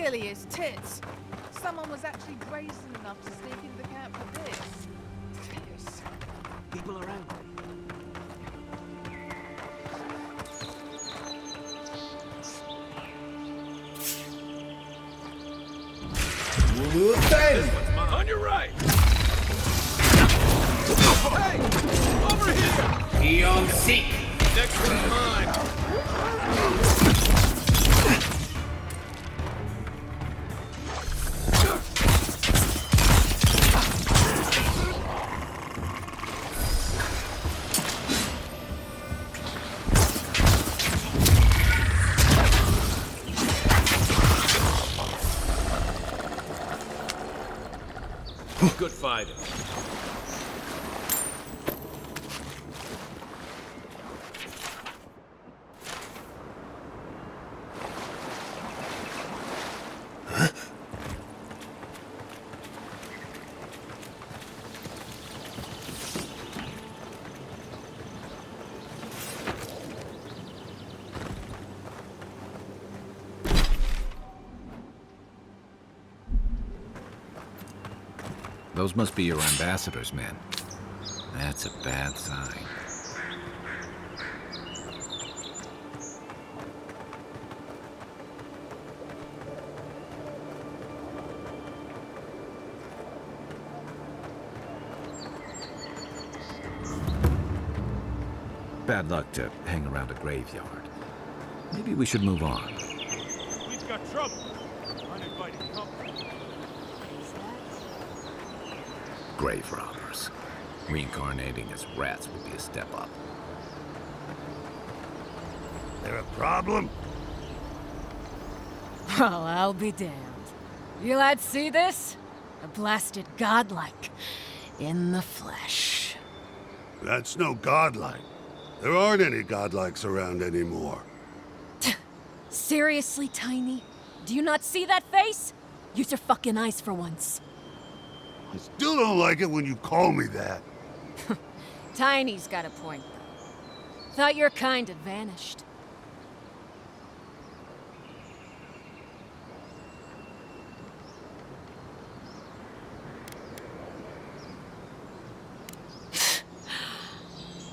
clearly is tits. Someone was actually brazen enough to sneak into the camp for this. Piss. People are angry. On your right! Hey! Over here! Eon seek! Next one's mine! Good fighting. Those must be your ambassador's men. That's a bad sign. Bad luck to hang around a graveyard. Maybe we should move on. We've got trouble. Uninvited company. Grave robbers. Reincarnating as rats would be a step up. There a problem? Well, I'll be damned. You lads see this? A blasted godlike. In the flesh. That's no godlike. There aren't any godlikes around anymore. Seriously, Tiny? Do you not see that face? Use your fucking eyes for once. I still don't like it when you call me that. Tiny's got a point, though. Thought your kind had vanished.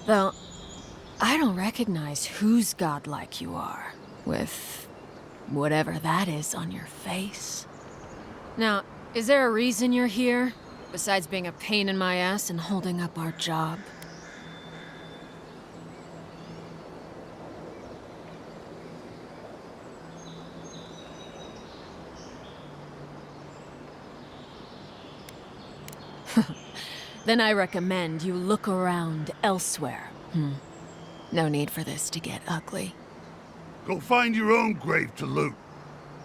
Though, I don't recognize whose godlike you are, with whatever that is on your face. Now, is there a reason you're here, besides being a pain in my ass and holding up our job? Then I recommend you look around elsewhere. No need for this to get ugly. Go find your own grave to loot.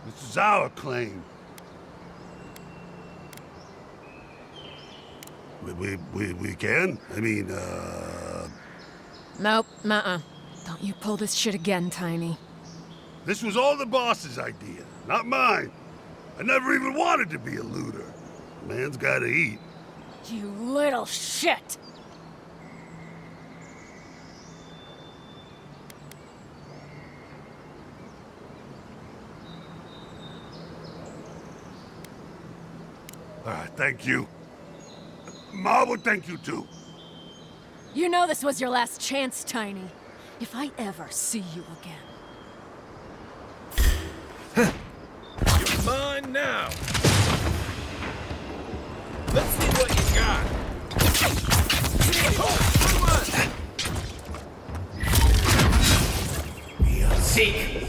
This is our claim. We can? I mean, Nope, Don't you pull this shit again, Tiny. This was all the boss's idea, not mine. I never even wanted to be a looter. Man's gotta eat. You little shit! Thank you. Ma would thank you too. You know this was your last chance, Tiny. If I ever see you again. You're mine now. Let's see what you got. Seek!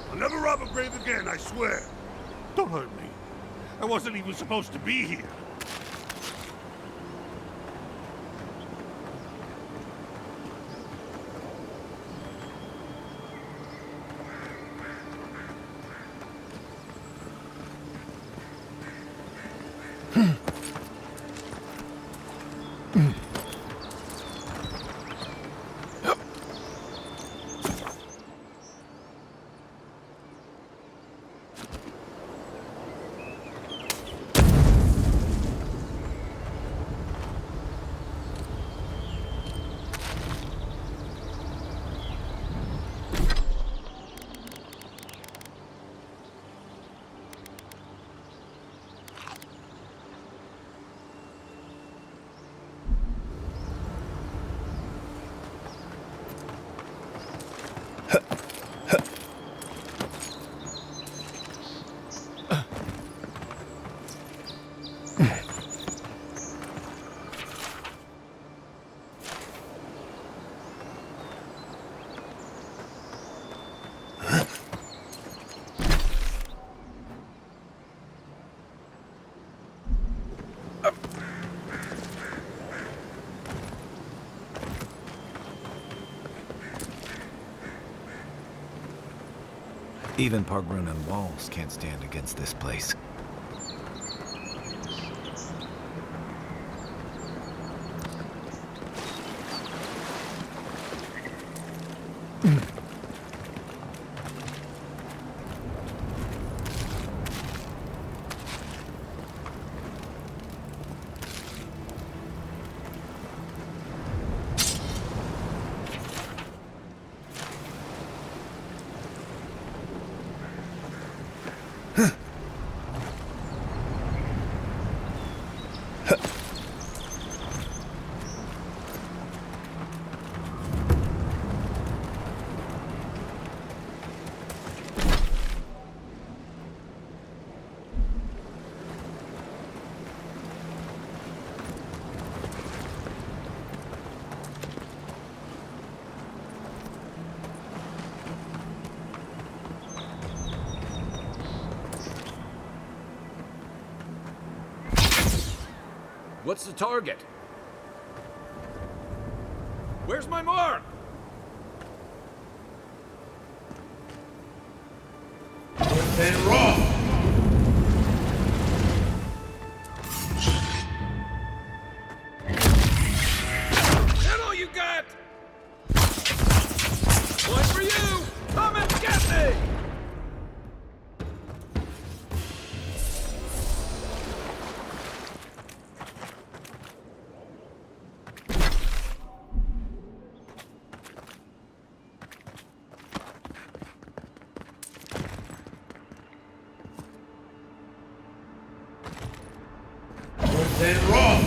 I'll never rob a grave again, I swear. Don't hurt me. I wasn't even supposed to be here. Even Pargrun and walls can't stand against this place. What's the target? Where's my mark? And raw. That all you got? One for you! Come and get me! And raw.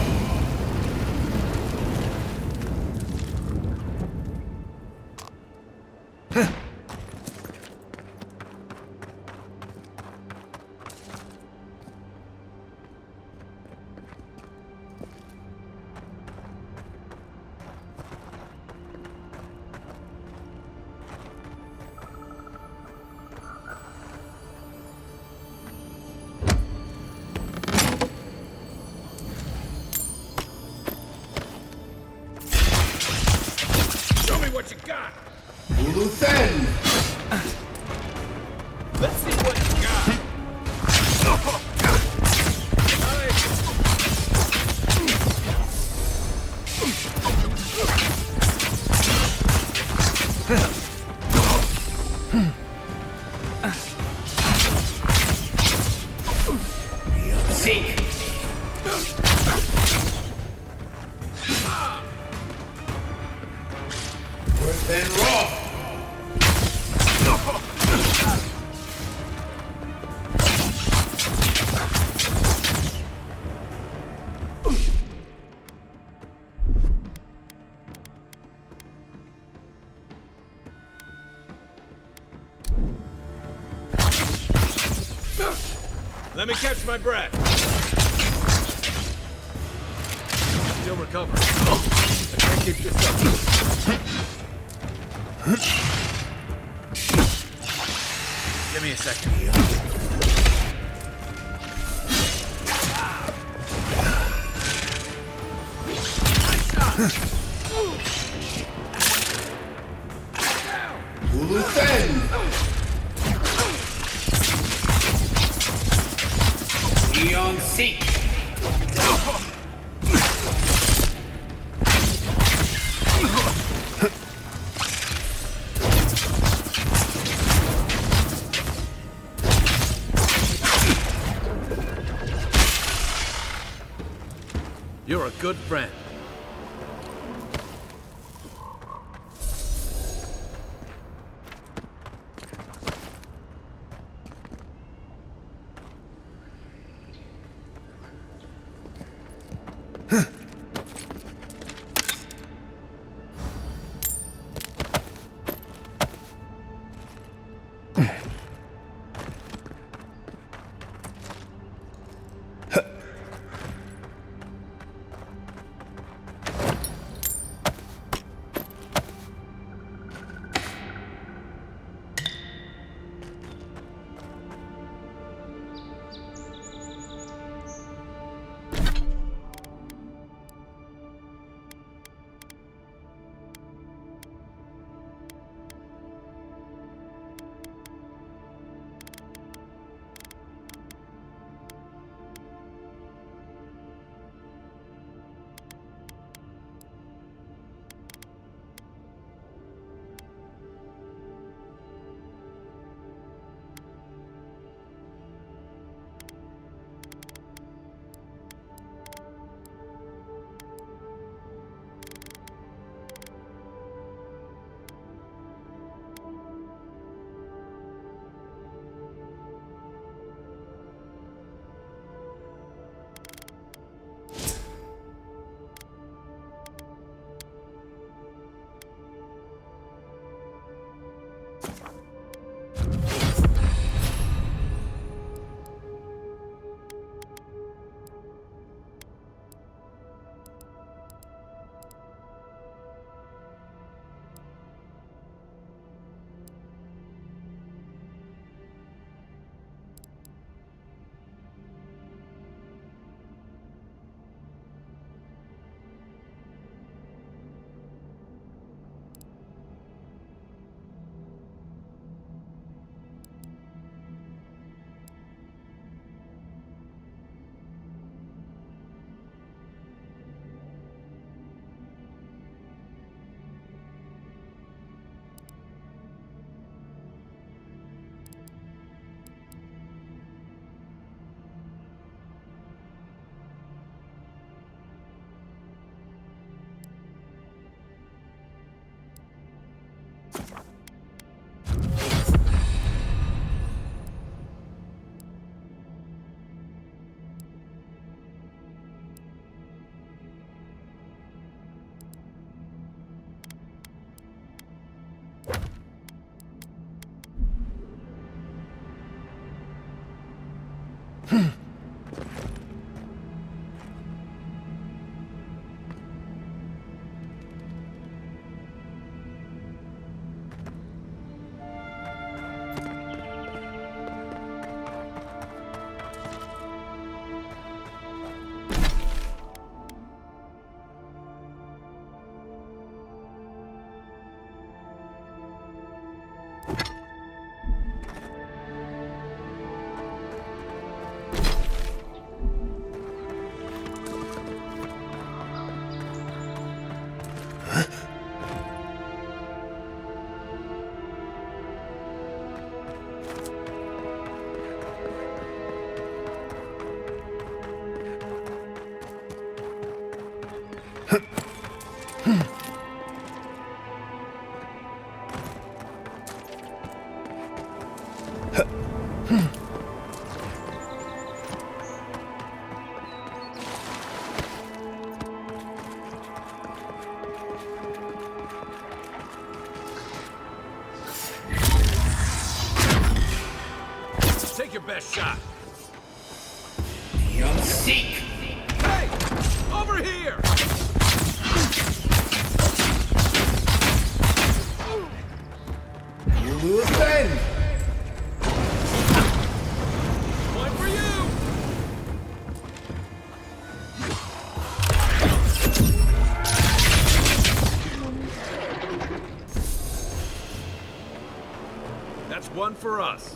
What you got? Luthen. Let's see what you got. Seek. And raw. Let me catch my breath. Still recovering. I can't keep this up. Give me a second. Luthen. Eon Seek. You're a good friend. Take your best shot. Beyond seek. Hey! Over here! You will bend. One for you! That's one for us.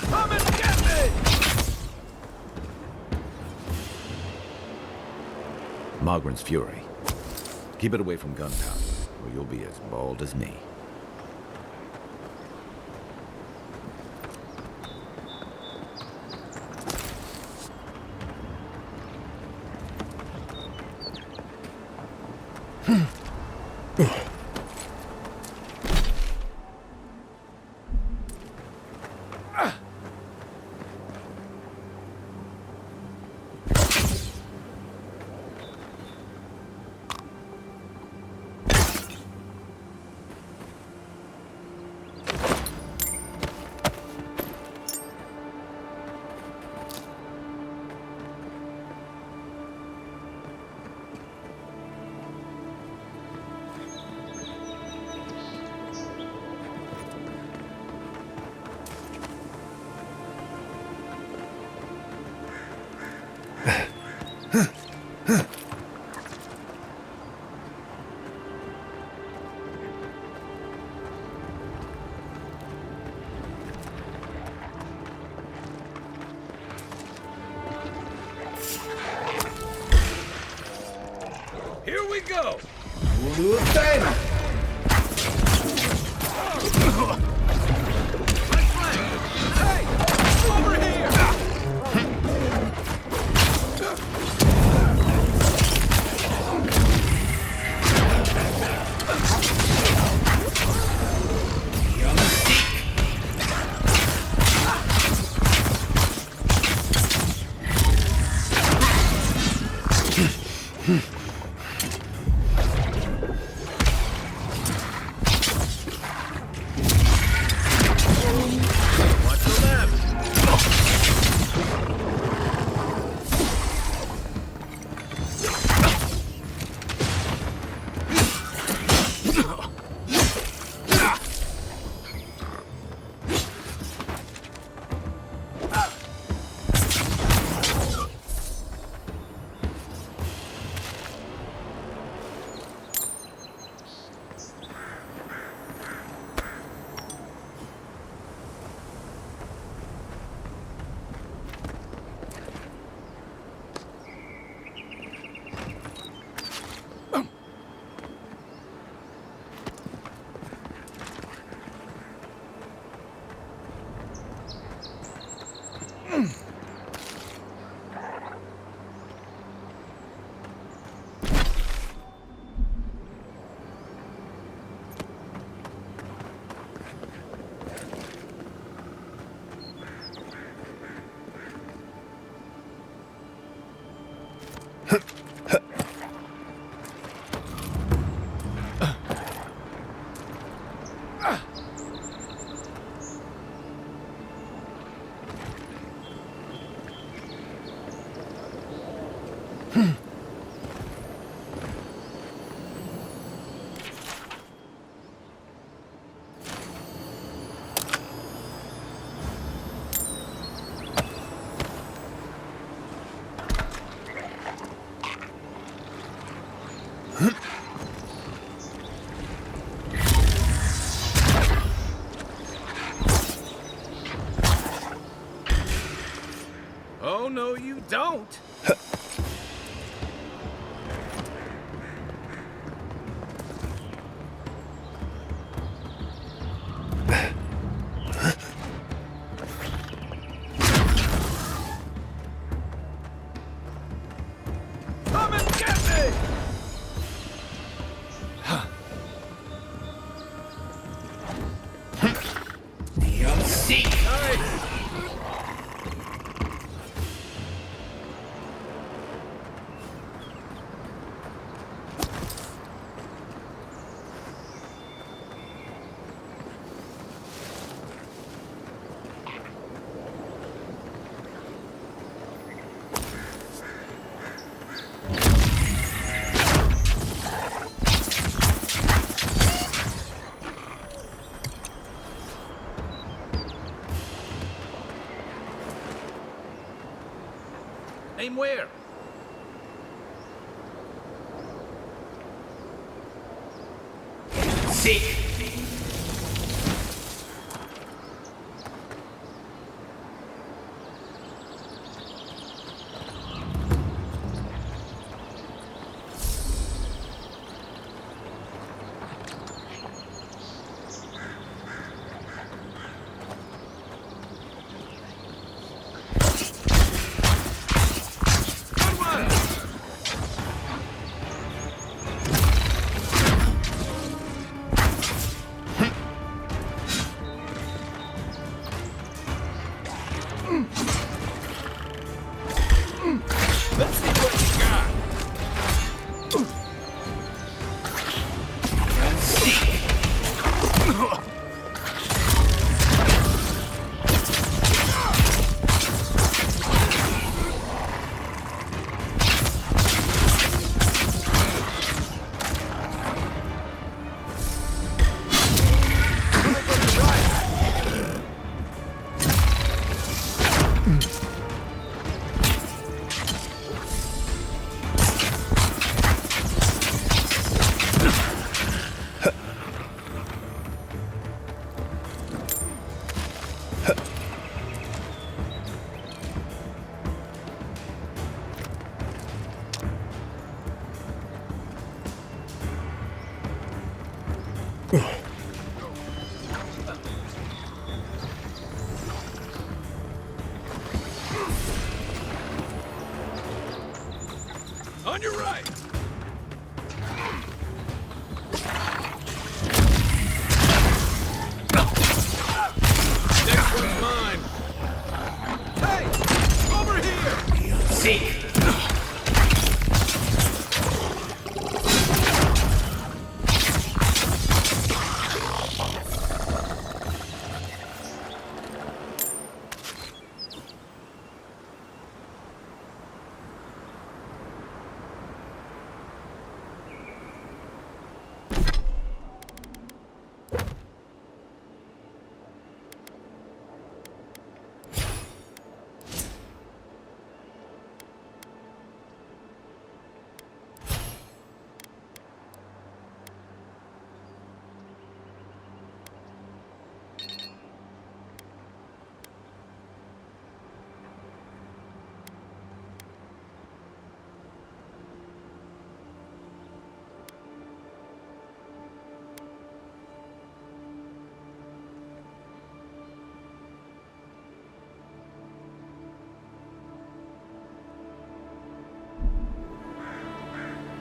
Come and get me! Mogren's fury. Keep it away from gunpowder, or you'll be as bald as me. Here we go! You will bend. Right flank! Hey! Over here! Beyond seek. no, you don't. Come and get me! You'll see. Nice. Aim where? See. Good one! Let's see what you got. On your right. Next one's mine. Hey, over here. See.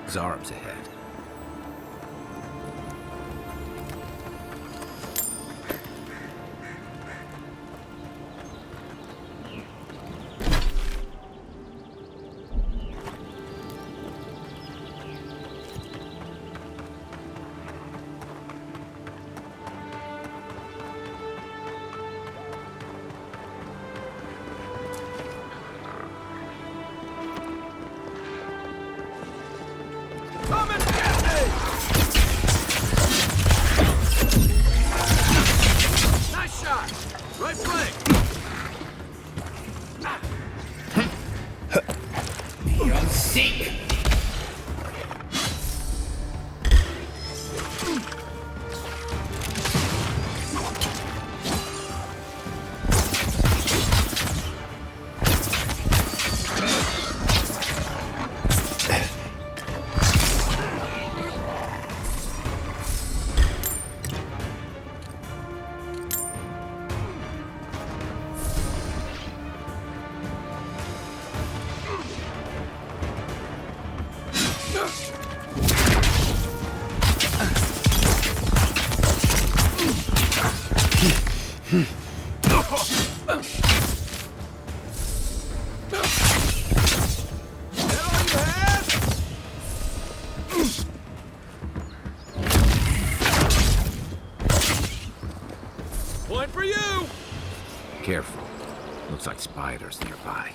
Zarab's ahead. Come and get me! Nice shot! Right flank! You'll see. Point for you! Careful. Looks like spiders nearby.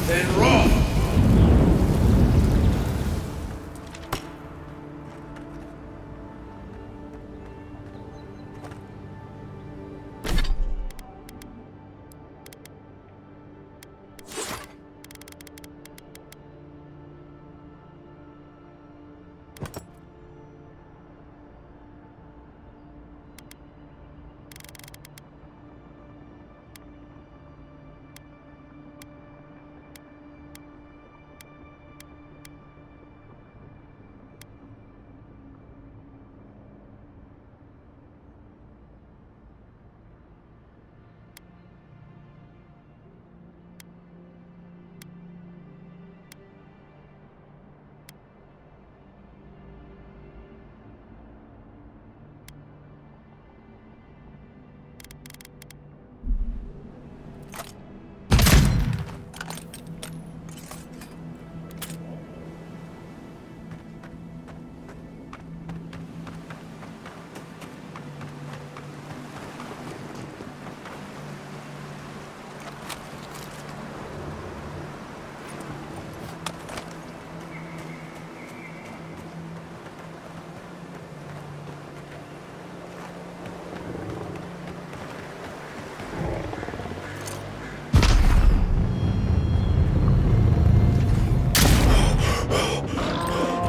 Then roll.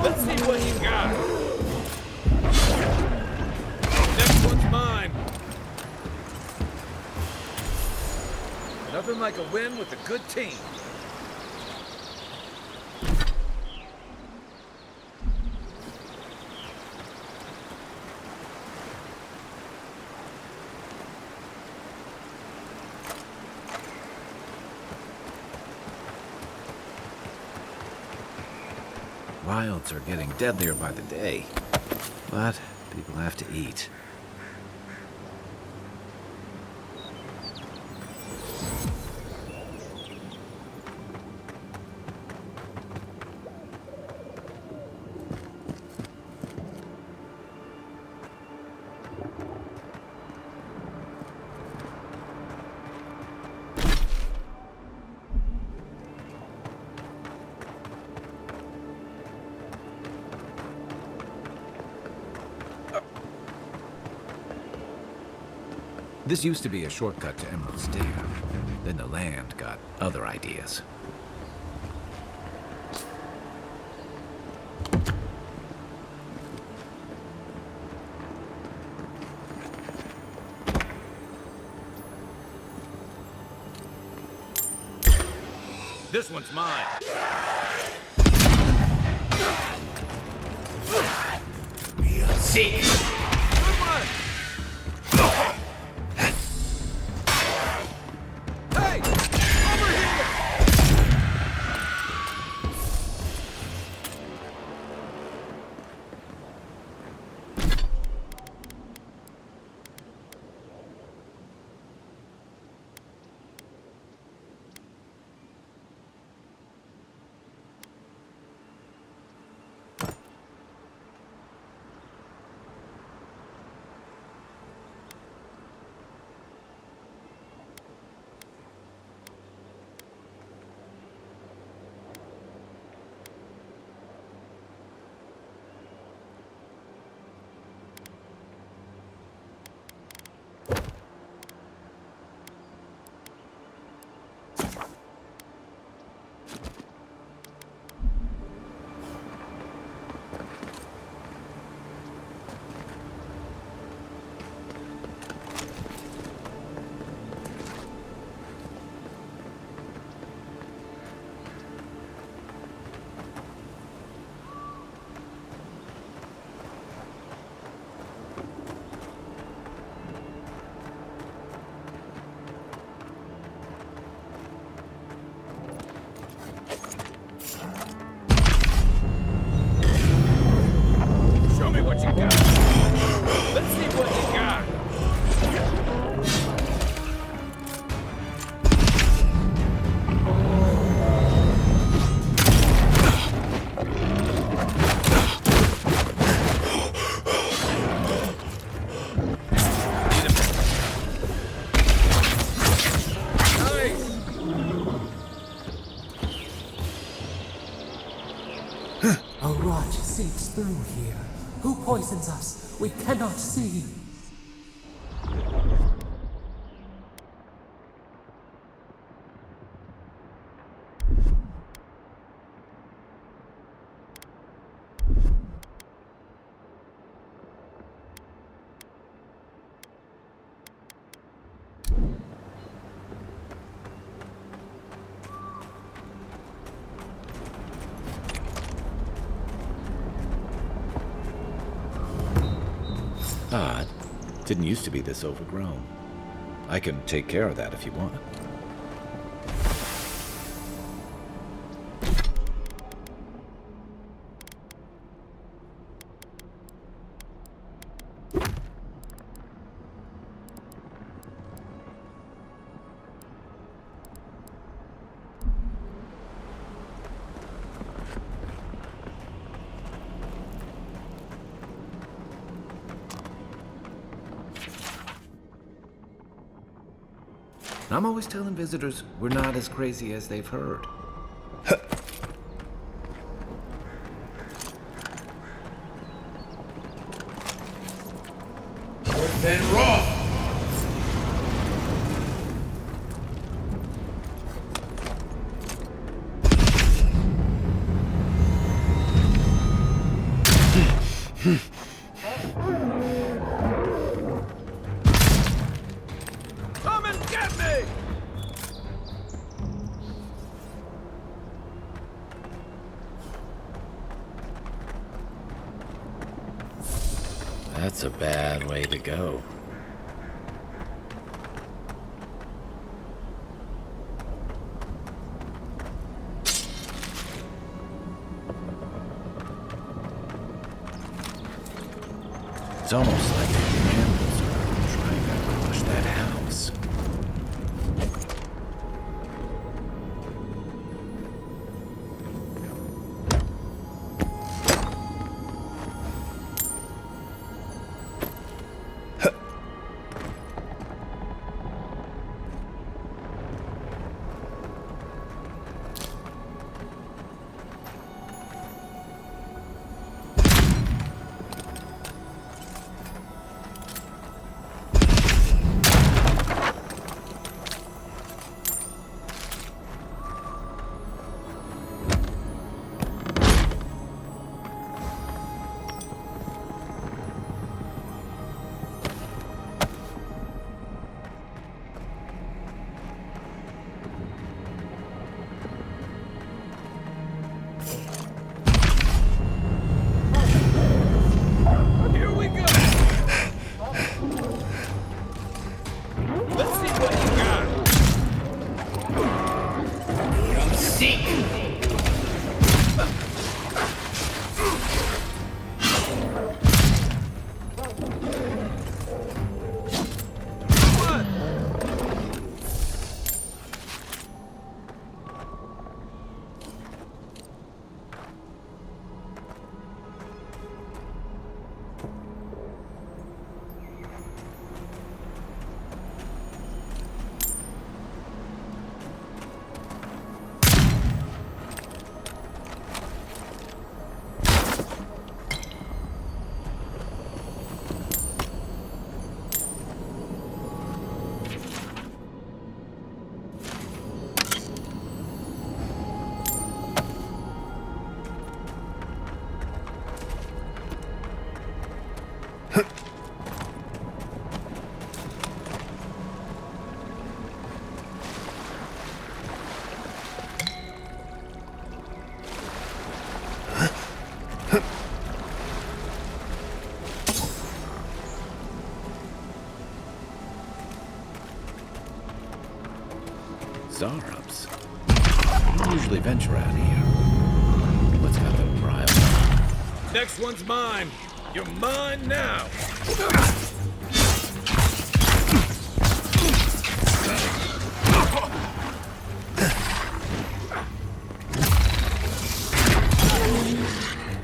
Let's see what you got. Next one's mine. Nothing like a win with a good team. Wilds are getting deadlier by the day, but people have to eat. This used to be a shortcut to Emerald Stair. Then the land got other ideas. This one's mine. We'll see. Good one. Hey! Over here! through here? Who poisons us? We cannot see. Odd. Didn't used to be this overgrown. I can take care of that if you want. I'm always telling visitors we're not as crazy as they've heard. Earth and raw. Come and get me! That's a bad way to go. It's almost like the animals are trying to crush that house. Here we go! Let's see what you got! Seek. Zarups. We don't usually venture out here. What's got them riled up? Next one's mine! You're mine now!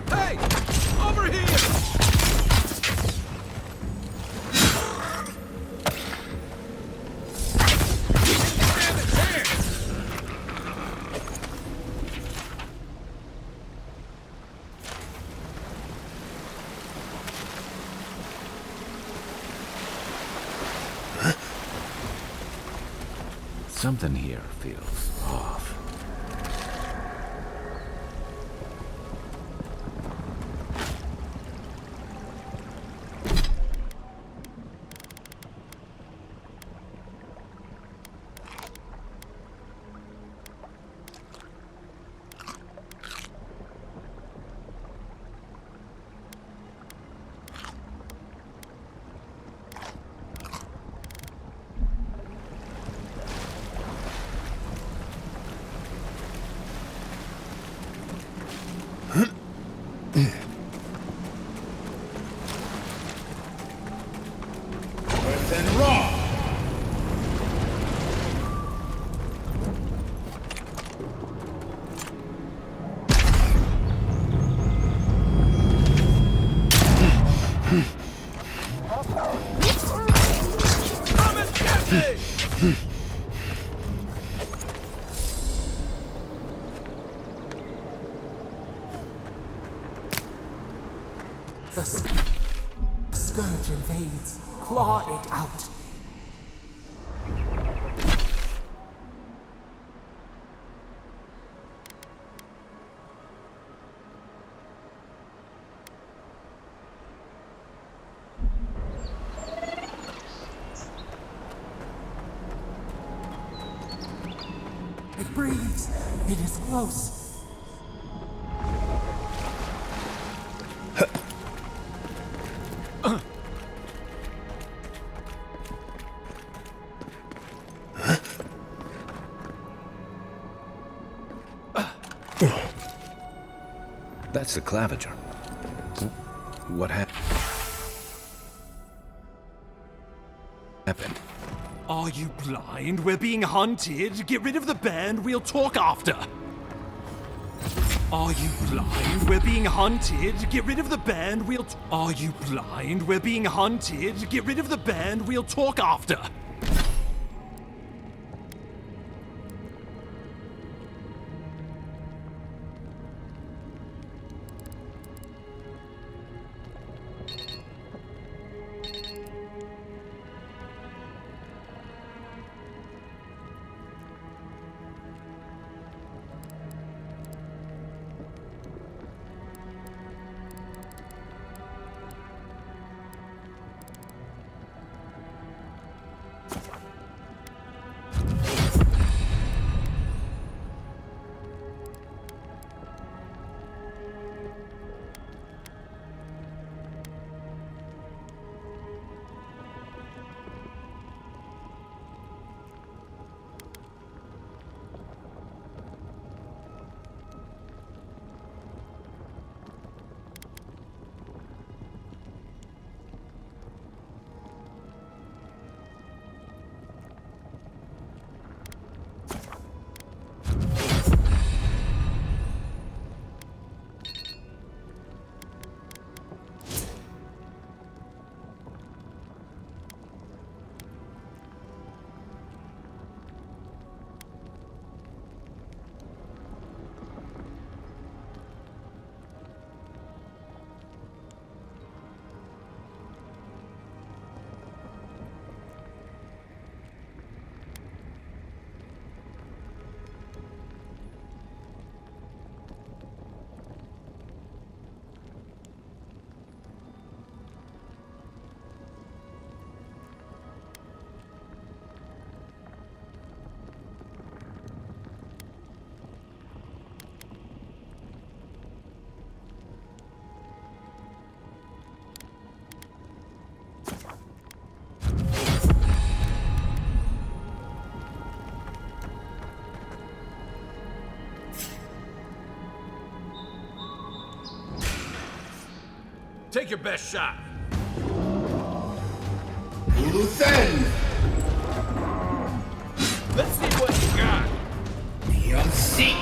Hey! Over here! Stand a chance! Something here feels off. Earth and raw. Come and get me! The scourge invades. Claw it out. It breathes. It is close. That's the claviger. What happened? Are you blind? We're being hunted. Get rid of the band. We'll talk after. Are you blind? We're being hunted. Get rid of the band. Are you blind? We're being hunted. Get rid of the band. We'll talk after. Take your best shot. Luthen. Let's see what you got. Beyond seek.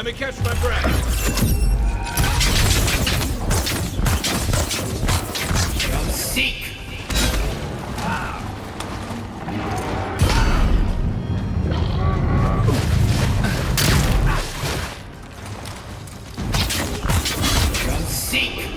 Let me catch my breath. Seek! Seek!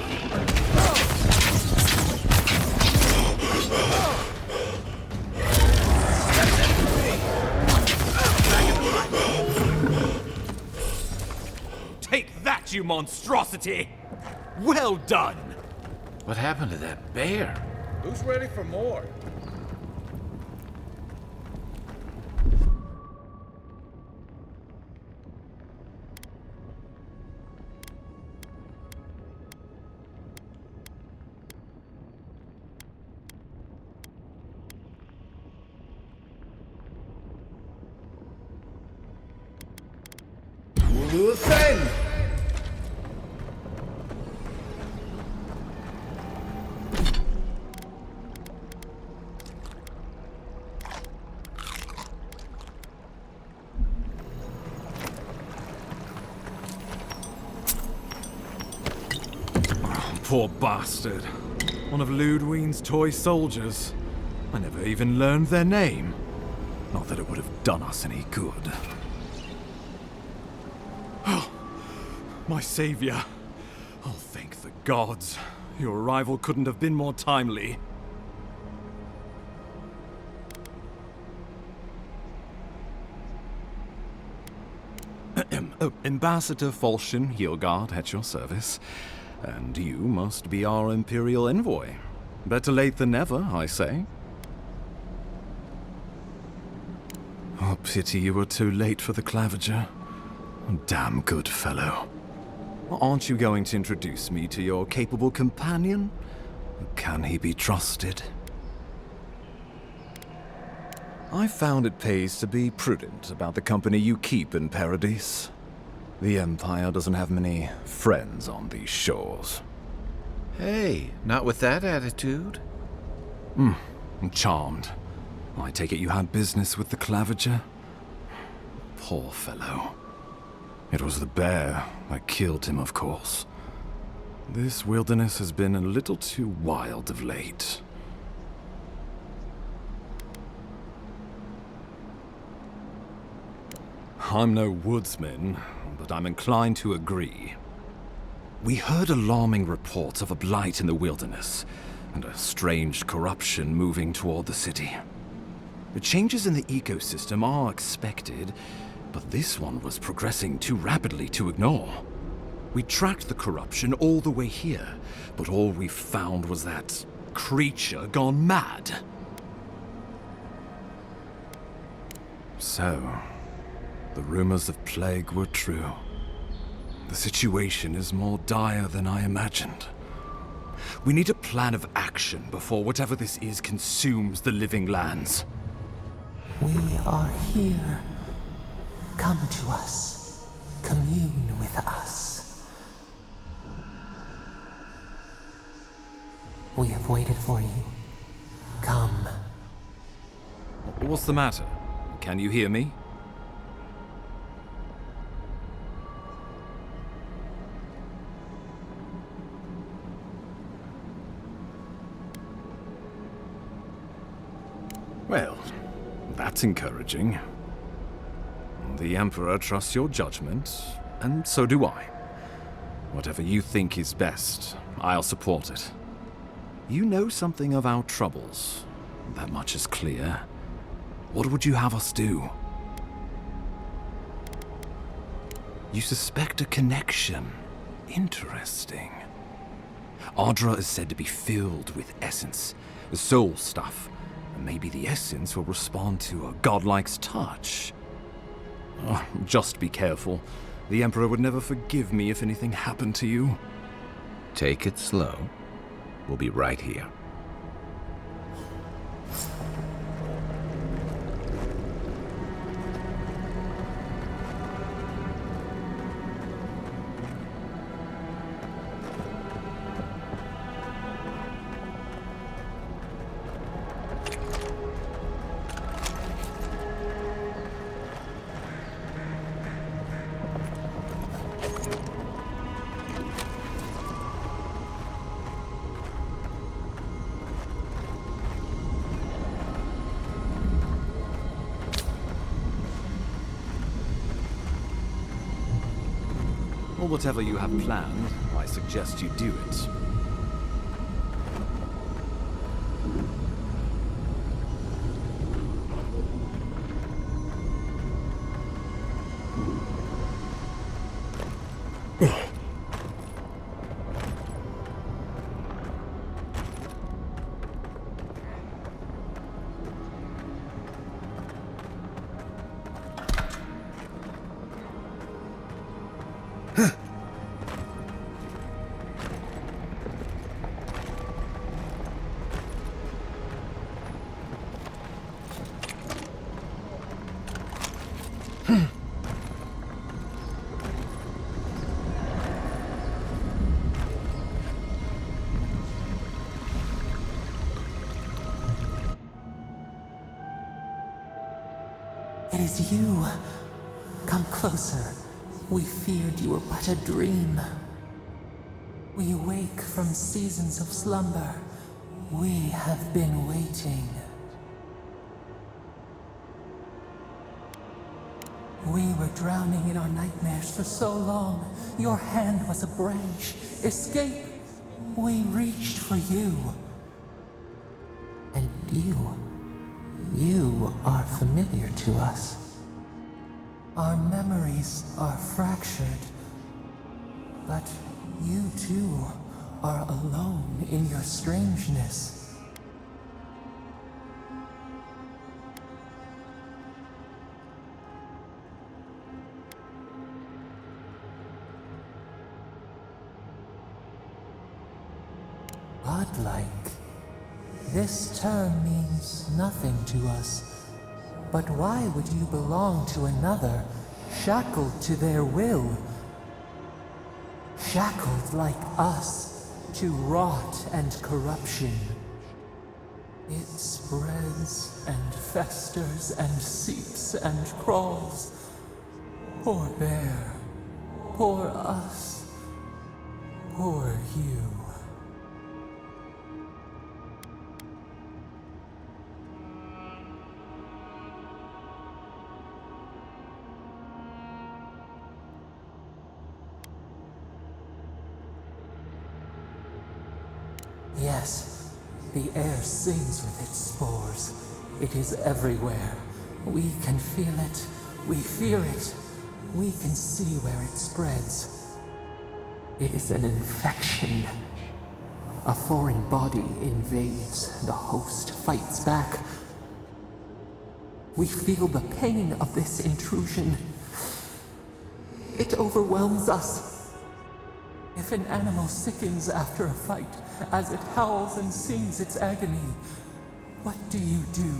Take that, you monstrosity! Well done! What happened to that bear? Who's ready for more? We'll do a thing! Poor bastard. One of Ludwine's toy soldiers. I never even learned their name. Not that it would have done us any good. Oh, my savior. Oh, thank the gods. Your arrival couldn't have been more timely. Ambassador Falchion Hildgard at your service. And you must be our Imperial envoy. Better late than never, I say. Oh, pity you were too late for the claviger. Damn good fellow. Aren't you going to introduce me to your capable companion? Can he be trusted? I found it pays to be prudent about the company you keep in Paradise. The Empire doesn't have many friends on these shores. Hey, not with that attitude. I'm charmed. I take it you had business with the claviger? Poor fellow. It was the bear that killed him, of course. This wilderness has been a little too wild of late. I'm no woodsman, but I'm inclined to agree. We heard alarming reports of a blight in the wilderness, and a strange corruption moving toward the city. The changes in the ecosystem are expected, but this one was progressing too rapidly to ignore. We tracked the corruption all the way here, but all we found was that creature gone mad. So, the rumors of plague were true. The situation is more dire than I imagined. We need a plan of action before whatever this is consumes the living lands. We are here. Come to us. Commune with us. We have waited for you. Come. What's the matter? Can you hear me? Well, that's encouraging. The Emperor trusts your judgment, and so do I. Whatever you think is best, I'll support it. You know something of our troubles. That much is clear. What would you have us do? You suspect a connection. Interesting. Ardra is said to be filled with essence, the soul stuff. And maybe the essence will respond to a godlike's touch. Oh, just be careful. The Emperor would never forgive me if anything happened to you. Take it slow. We'll be right here. Or whatever you have planned, I suggest you do it. It is you. Come closer. We feared you were but a dream. We wake from seasons of slumber. We have been waiting. We were drowning in our nightmares for so long. Your hand was a branch. Escape! We reached for you. And you are familiar to us. Our memories are fractured, but you too are alone in your strangeness. Godlike. This term means nothing to us. But why would you belong to another, shackled to their will? Shackled like us to rot and corruption. It spreads and festers and seeps and crawls. Poor bear, poor us, poor you. Yes, the air sings with its spores. It is everywhere. We can feel it. We fear it. We can see where it spreads. It is an infection. A foreign body invades. The host fights back. We feel the pain of this intrusion. It overwhelms us. If an animal sickens after a fight, as it howls and sings its agony, what do you do?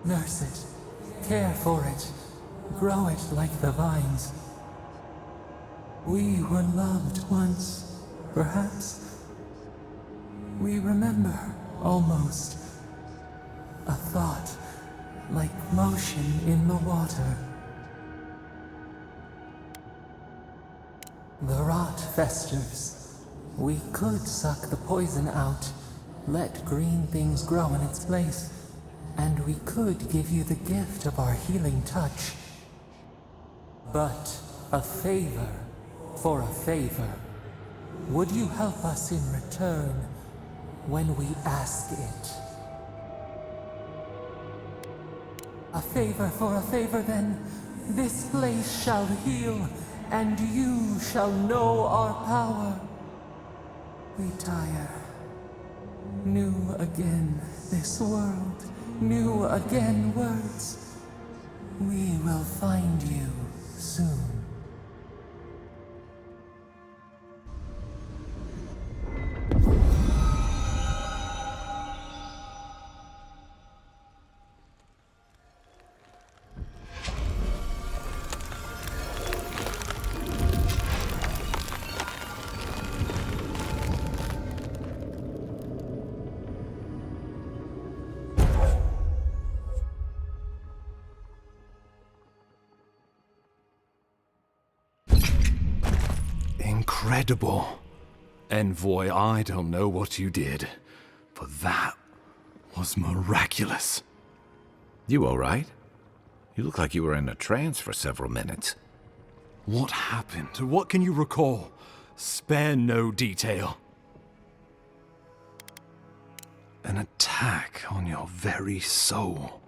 Nurse it, care for it, grow it like the vines. We were loved once, perhaps. We remember, almost. A thought, like motion in the water. The rot festers. We could suck the poison out, let green things grow in its place. And we could give you the gift of our healing touch. But a favor for a favor. Would you help us in return when we ask it? A favor for a favor then. This place shall heal, and you shall know our power. We tire. New again this world. New again words. We will find you soon. incredible. Envoy, I don't know what you did, but that was miraculous. You all right? You look like you were in a trance for several minutes. What happened? What can you recall? Spare no detail. An attack on your very soul.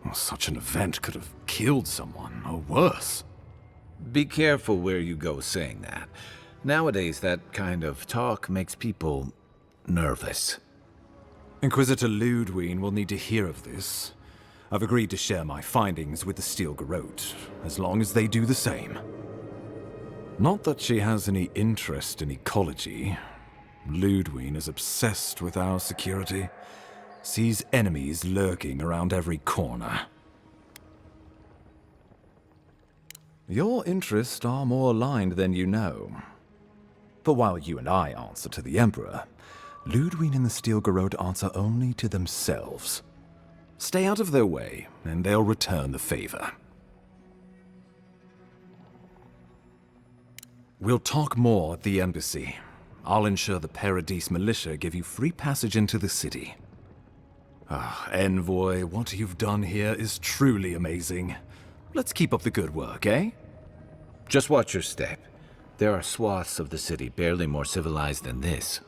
Well, such an event could have killed someone, or worse. Be careful where you go saying that. Nowadays, that kind of talk makes people nervous. Inquisitor Ludwig will need to hear of this. I've agreed to share my findings with the Steel Garrote, as long as they do the same. Not that she has any interest in ecology. Ludwig is obsessed with our security. Sees enemies lurking around every corner. Your interests are more aligned than you know. But while you and I answer to the Emperor, Ludwig and the Steel Garrote answer only to themselves. Stay out of their way, and they'll return the favor. We'll talk more at the embassy. I'll ensure the Paradise militia give you free passage into the city. Envoy, what you've done here is truly amazing. Let's keep up the good work, eh? Just watch your step. There are swaths of the city barely more civilized than this.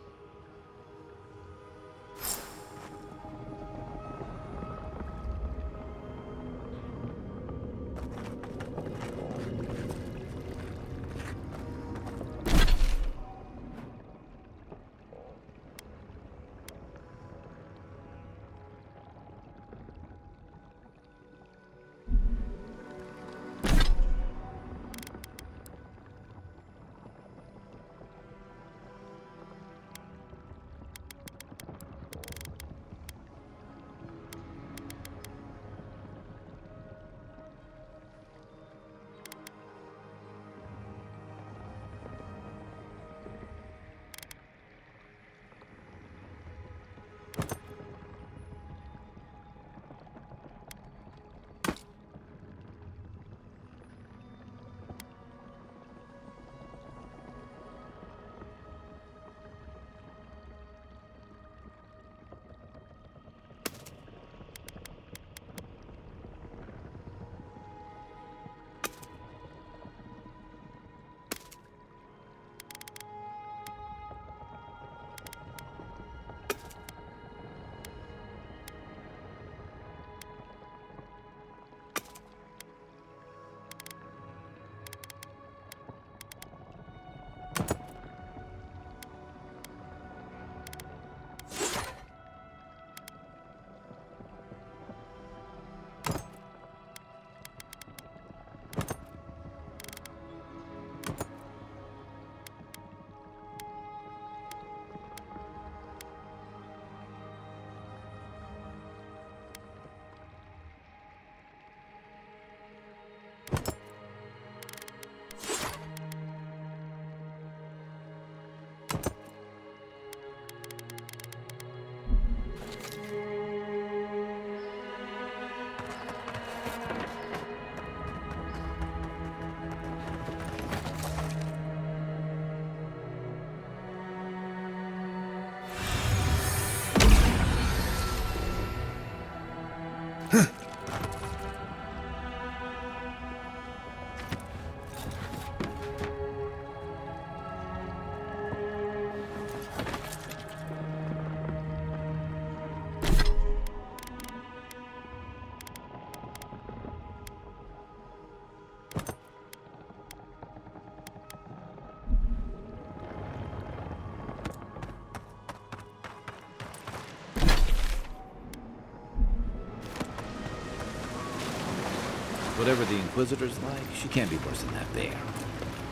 Whatever the Inquisitor's like, she can't be worse than that bear,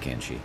can she?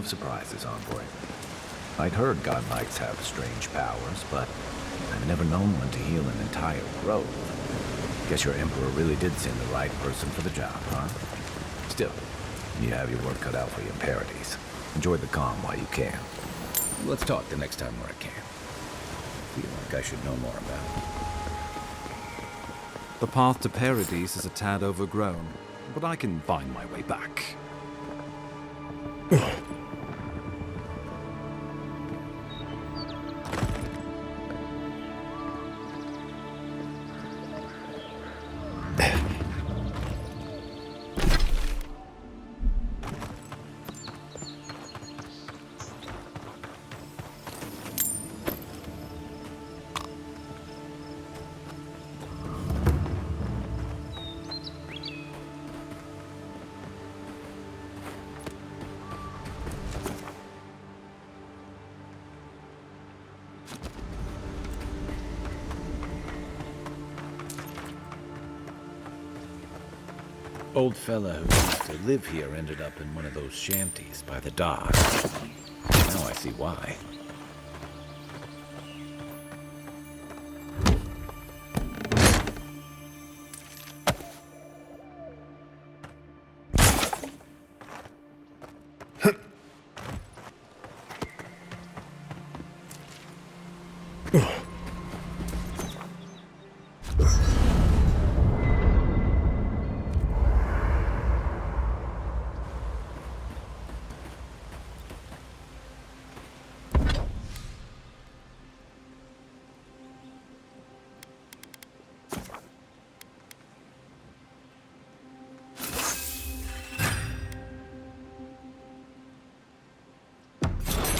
of surprises, envoy. I'd heard godlikes have strange powers, but I've never known one to heal an entire grove. Guess your Emperor really did send the right person for the job, huh? Still, you have your work cut out for you in Paradise. Enjoy the calm while you can. Let's talk the next time where I can. I feel like I should know more about it. The path to Paradise is a tad overgrown, but I can find my way back. Old fella who used to live here ended up in one of those shanties by the dock. Now I see why.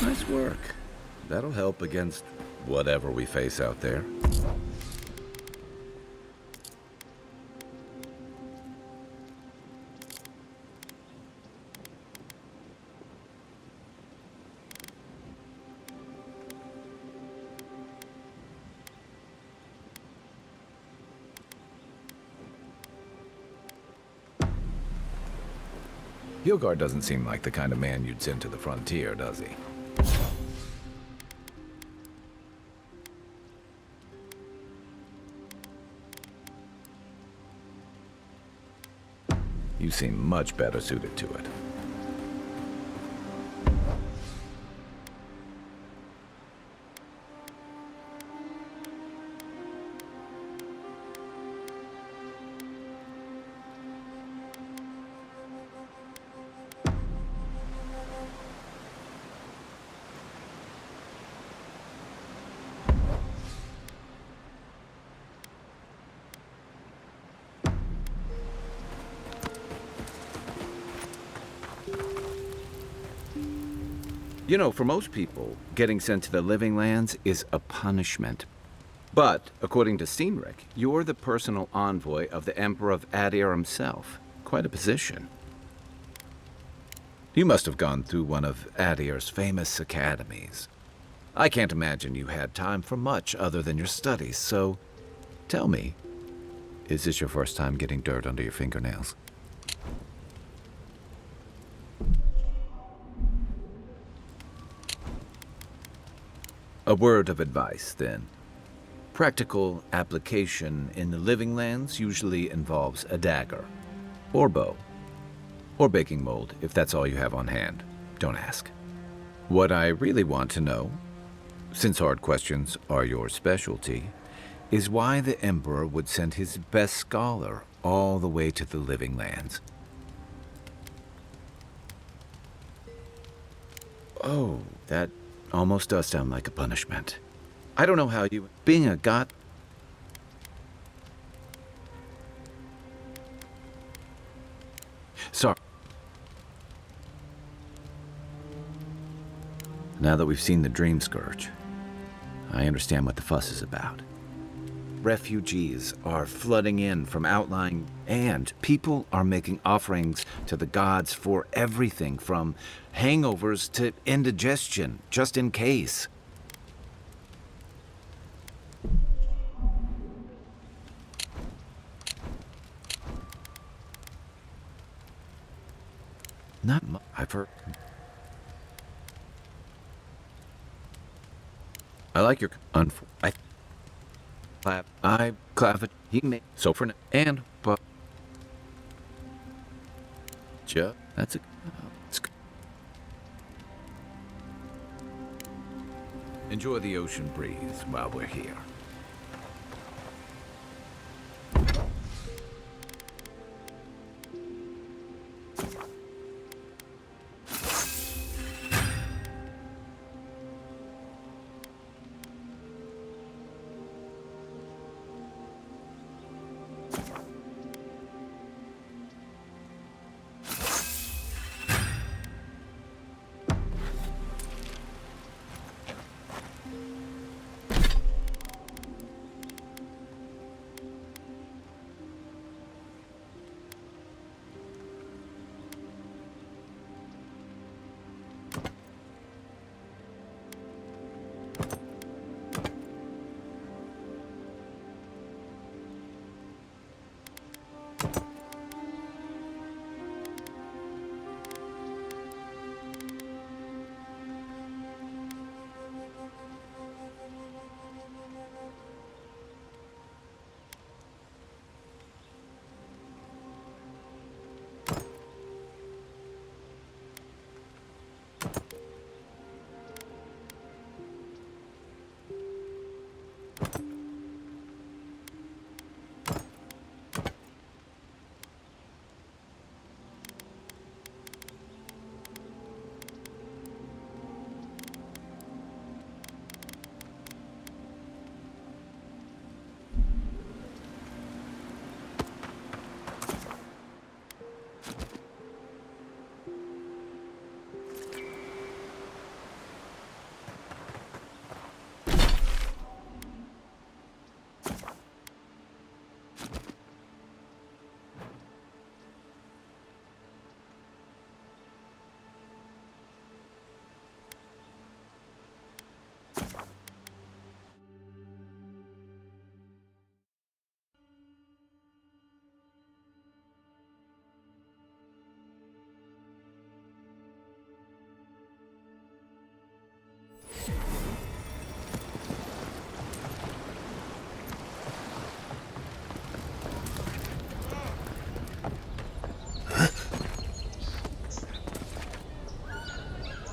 Nice work. That'll help against whatever we face out there. Hilgard doesn't seem like the kind of man you'd send to the frontier, does he? You seem much better suited to it. You know, for most people, getting sent to the Living Lands is a punishment. But, according to Steenrick, you're the personal envoy of the Emperor of Adir himself. Quite a position. You must have gone through one of Adir's famous academies. I can't imagine you had time for much other than your studies, so tell me, is this your first time getting dirt under your fingernails? A word of advice, then. Practical application in the Living Lands usually involves a dagger, or bow, or baking mold, if that's all you have on hand. Don't ask. What I really want to know, since hard questions are your specialty, is why the Emperor would send his best scholar all the way to the Living Lands. Oh, that almost does sound like a punishment. I don't know how you... Being a god... Sorry. Now that we've seen the Dream Scourge, I understand what the fuss is about. Refugees are flooding in from outlying, and people are making offerings to the gods for everything from hangovers to indigestion, just in case. Not much, I've heard. I like your I clave he made so for now and but that's a it's good. Enjoy the ocean breeze while we're here.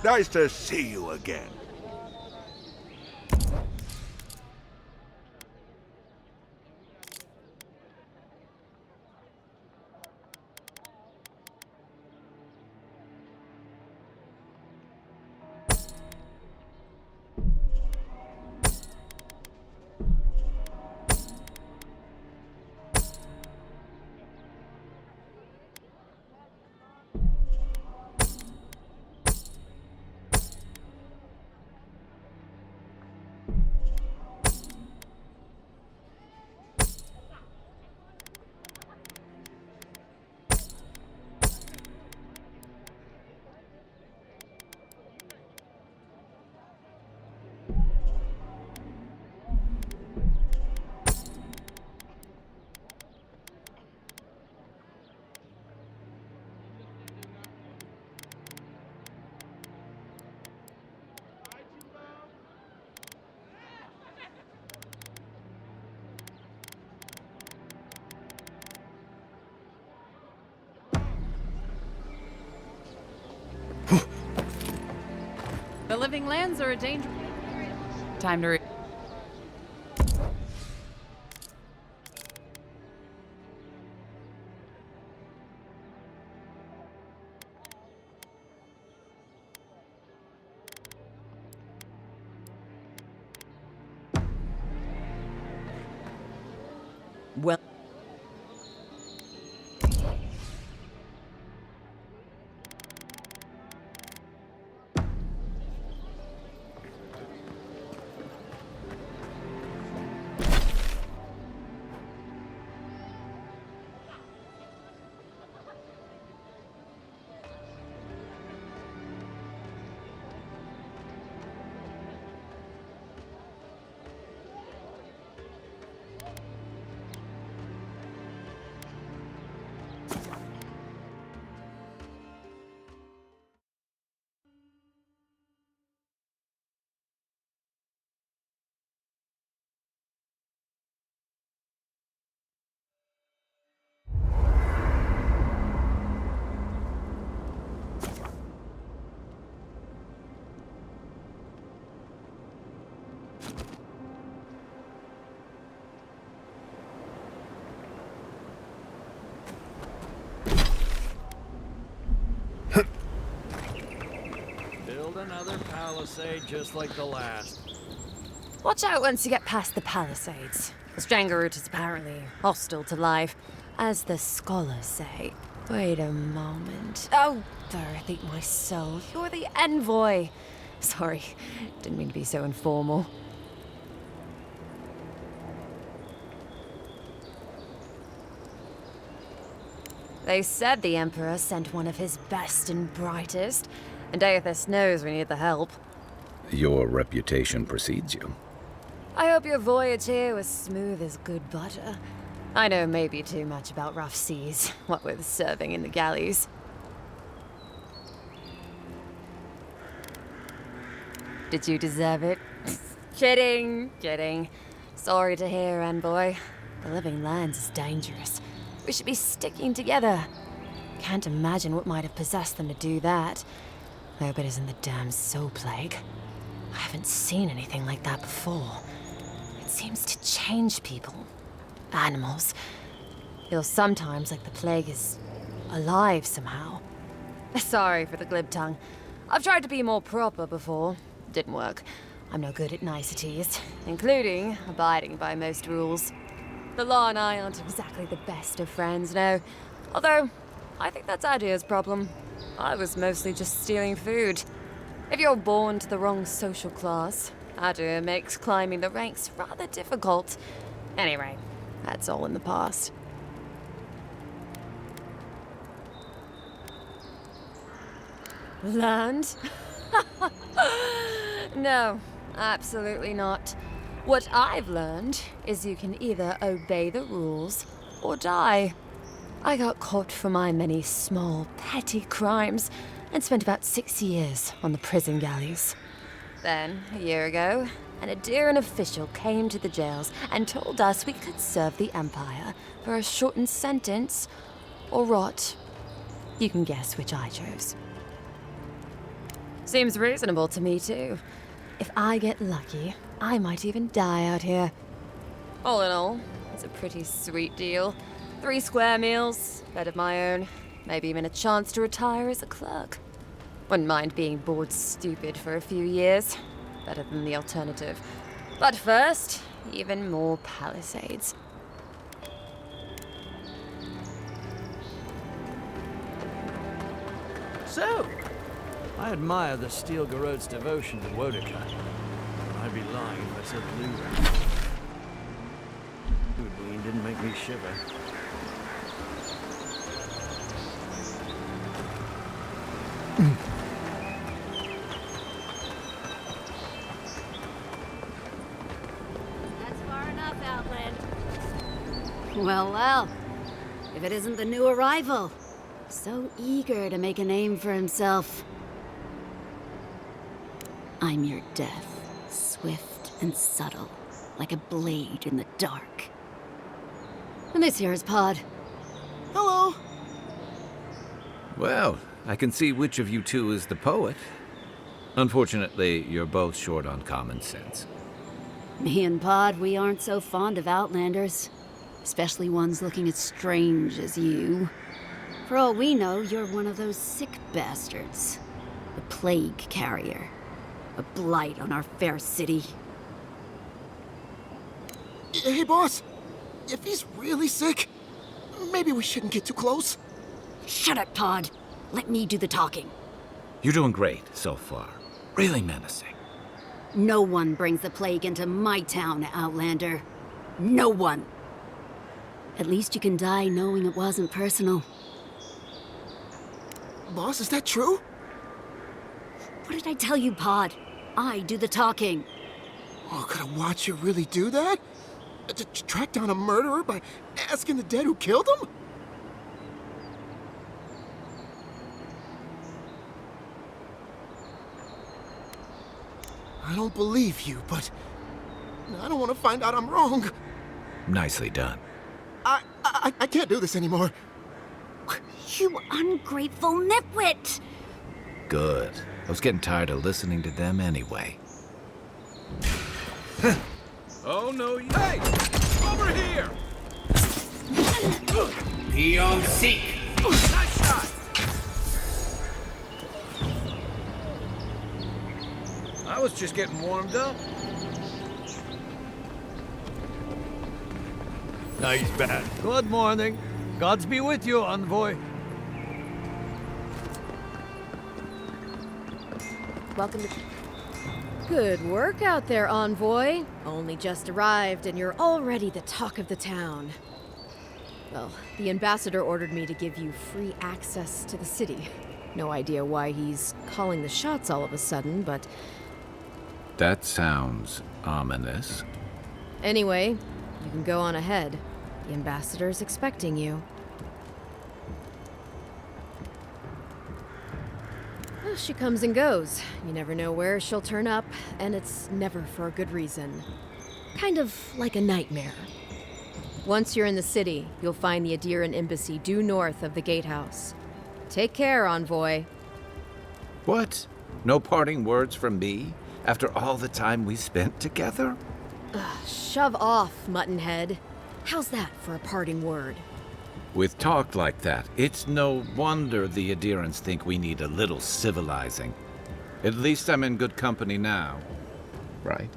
Nice to see you again. The living lands are a danger. Time to well. another palisade just like the last. Watch out once you get past the palisades. The Strangerroot is apparently hostile to life, as the scholars say. Wait a moment. Oh, Earth, eat my soul. You're the envoy. Sorry, didn't mean to be so informal. They said the Emperor sent one of his best and brightest, and Aethys knows we need the help. Your reputation precedes you. I hope your voyage here was smooth as good butter. I know maybe too much about rough seas, what with serving in the galleys. Did you deserve it? Kidding. Sorry to hear, envoy. The living lands is dangerous. We should be sticking together. Can't imagine what might have possessed them to do that. I hope it isn't the damn soul plague. I haven't seen anything like that before. It seems to change people. Animals. Feels sometimes like the plague is alive somehow. Sorry for the glib tongue. I've tried to be more proper before. Didn't work. I'm no good at niceties, including abiding by most rules. The law and I aren't exactly the best of friends, no. Although, I think that's Adia's problem. I was mostly just stealing food. If you're born to the wrong social class, Adia makes climbing the ranks rather difficult. Anyway, that's all in the past. Land? No, absolutely not. What I've learned is you can either obey the rules or die. I got caught for my many small, petty crimes and spent about 6 years on the prison galleys. Then, a year ago, an Adairan official came to the jails and told us we could serve the Empire for a shortened sentence or rot. You can guess which I chose. Seems reasonable to me, too. If I get lucky, I might even die out here. All in all, it's a pretty sweet deal. 3 square meals, bed of my own, maybe even a chance to retire as a clerk. Wouldn't mind being bored stupid for a few years. Better than the alternative. But first, even more palisades. So, I admire the Steel Garrote's devotion to Wodika. I'd be lying if I said loser. Food bleed didn't make me shiver. That's far enough, Outland. Well. If it isn't the new arrival. So eager to make a name for himself. I'm your death, swift and subtle, like a blade in the dark. And this here is Pod. Hello. Well, I can see which of you two is the poet. Unfortunately, you're both short on common sense. Me and Pod, we aren't so fond of Outlanders. Especially ones looking as strange as you. For all we know, you're one of those sick bastards. A plague carrier. A blight on our fair city. Hey, boss. If he's really sick, maybe we shouldn't get too close. Shut up, Pod. Let me do the talking. You're doing great so far. Really menacing. No one brings the plague into my town, Outlander. No one. At least you can die knowing it wasn't personal. Boss, is that true? What did I tell you, Pod? I do the talking. Oh, could I watch you really do that? To track down a murderer by asking the dead who killed him? I don't believe you, but I don't want to find out I'm wrong. Nicely done. I can't do this anymore. You ungrateful nitwit! Good. I was getting tired of listening to them anyway. Oh, no, hey! Over here! Beyond seek. Nice shot! I was just getting warmed up. Nice bat. Good morning. Gods be with you, envoy. Welcome to... Good work out there, envoy. Only just arrived and you're already the talk of the town. Well, the ambassador ordered me to give you free access to the city. No idea why he's calling the shots all of a sudden, but... That sounds ominous. Anyway, you can go on ahead. The ambassador's expecting you. Well, she comes and goes. You never know where she'll turn up, and it's never for a good reason. Kind of like a nightmare. Once you're in the city, you'll find the Adiran embassy due north of the gatehouse. Take care, envoy. What? No parting words from me? After all the time we spent together? Shove off, Muttonhead. How's that for a parting word? With talk like that, it's no wonder the Adirans think we need a little civilizing. At least I'm in good company now, right?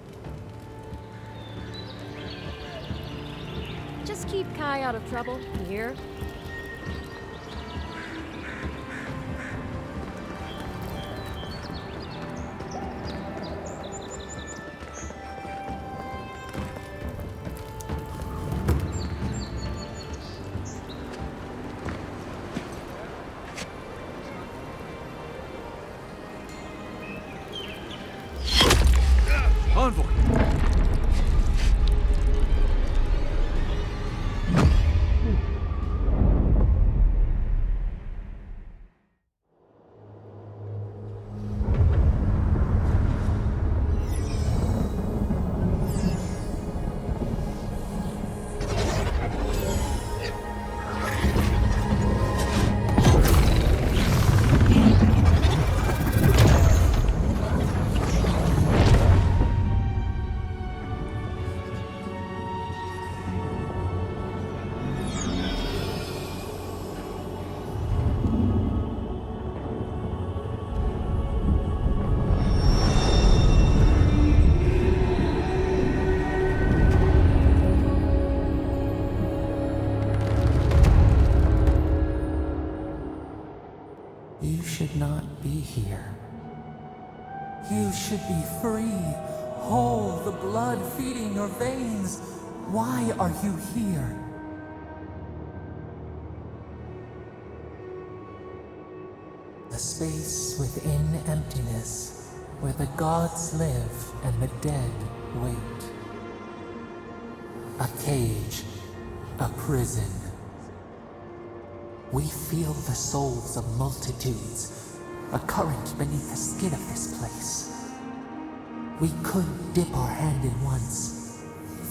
Just keep Kai out of trouble, you hear? Envoy! You should not be here. You should be free, whole, the blood feeding your veins. Why are you here? A space within emptiness, where the gods live and the dead wait. A cage, a prison. We feel the souls of multitudes, a current beneath the skin of this place. We could dip our hand in once,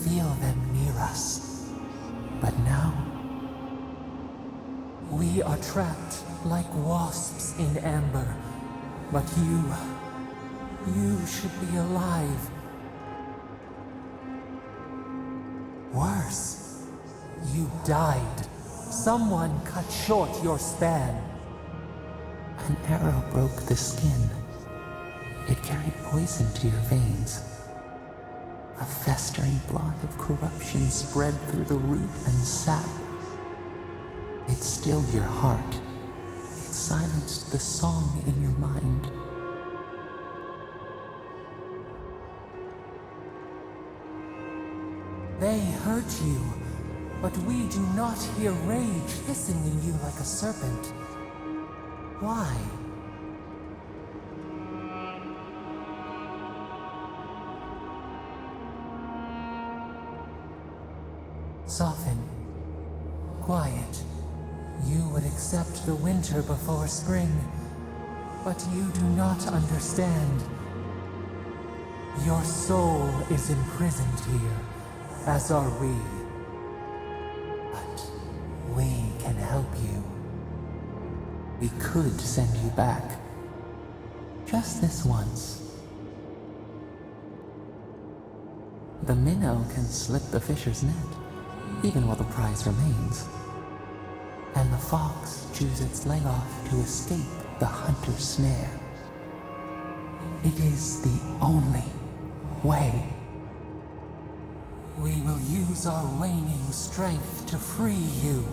feel them near us. But now, we are trapped like wasps in amber. But you should be alive. Worse, you died. Someone cut short your span. An arrow broke the skin. It carried poison to your veins. A festering blot of corruption spread through the root and sap. It stilled your heart. It silenced the song in your mind. They hurt you, but we do not hear rage hissing in you like a serpent. Why? Soften. Quiet. You would accept the winter before spring, but you do not understand. Your soul is imprisoned here, as are we. But we can help you. We could send you back. Just this once. The minnow can slip the fisher's net, even while the prize remains. And the fox chews its leg off to escape the hunter's snare. It is the only way. We will use our waning strength to free you.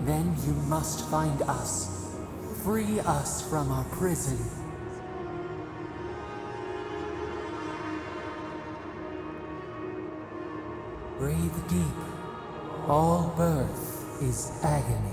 Then you must find us. Free us from our prison. Breathe deep. All birth is agony.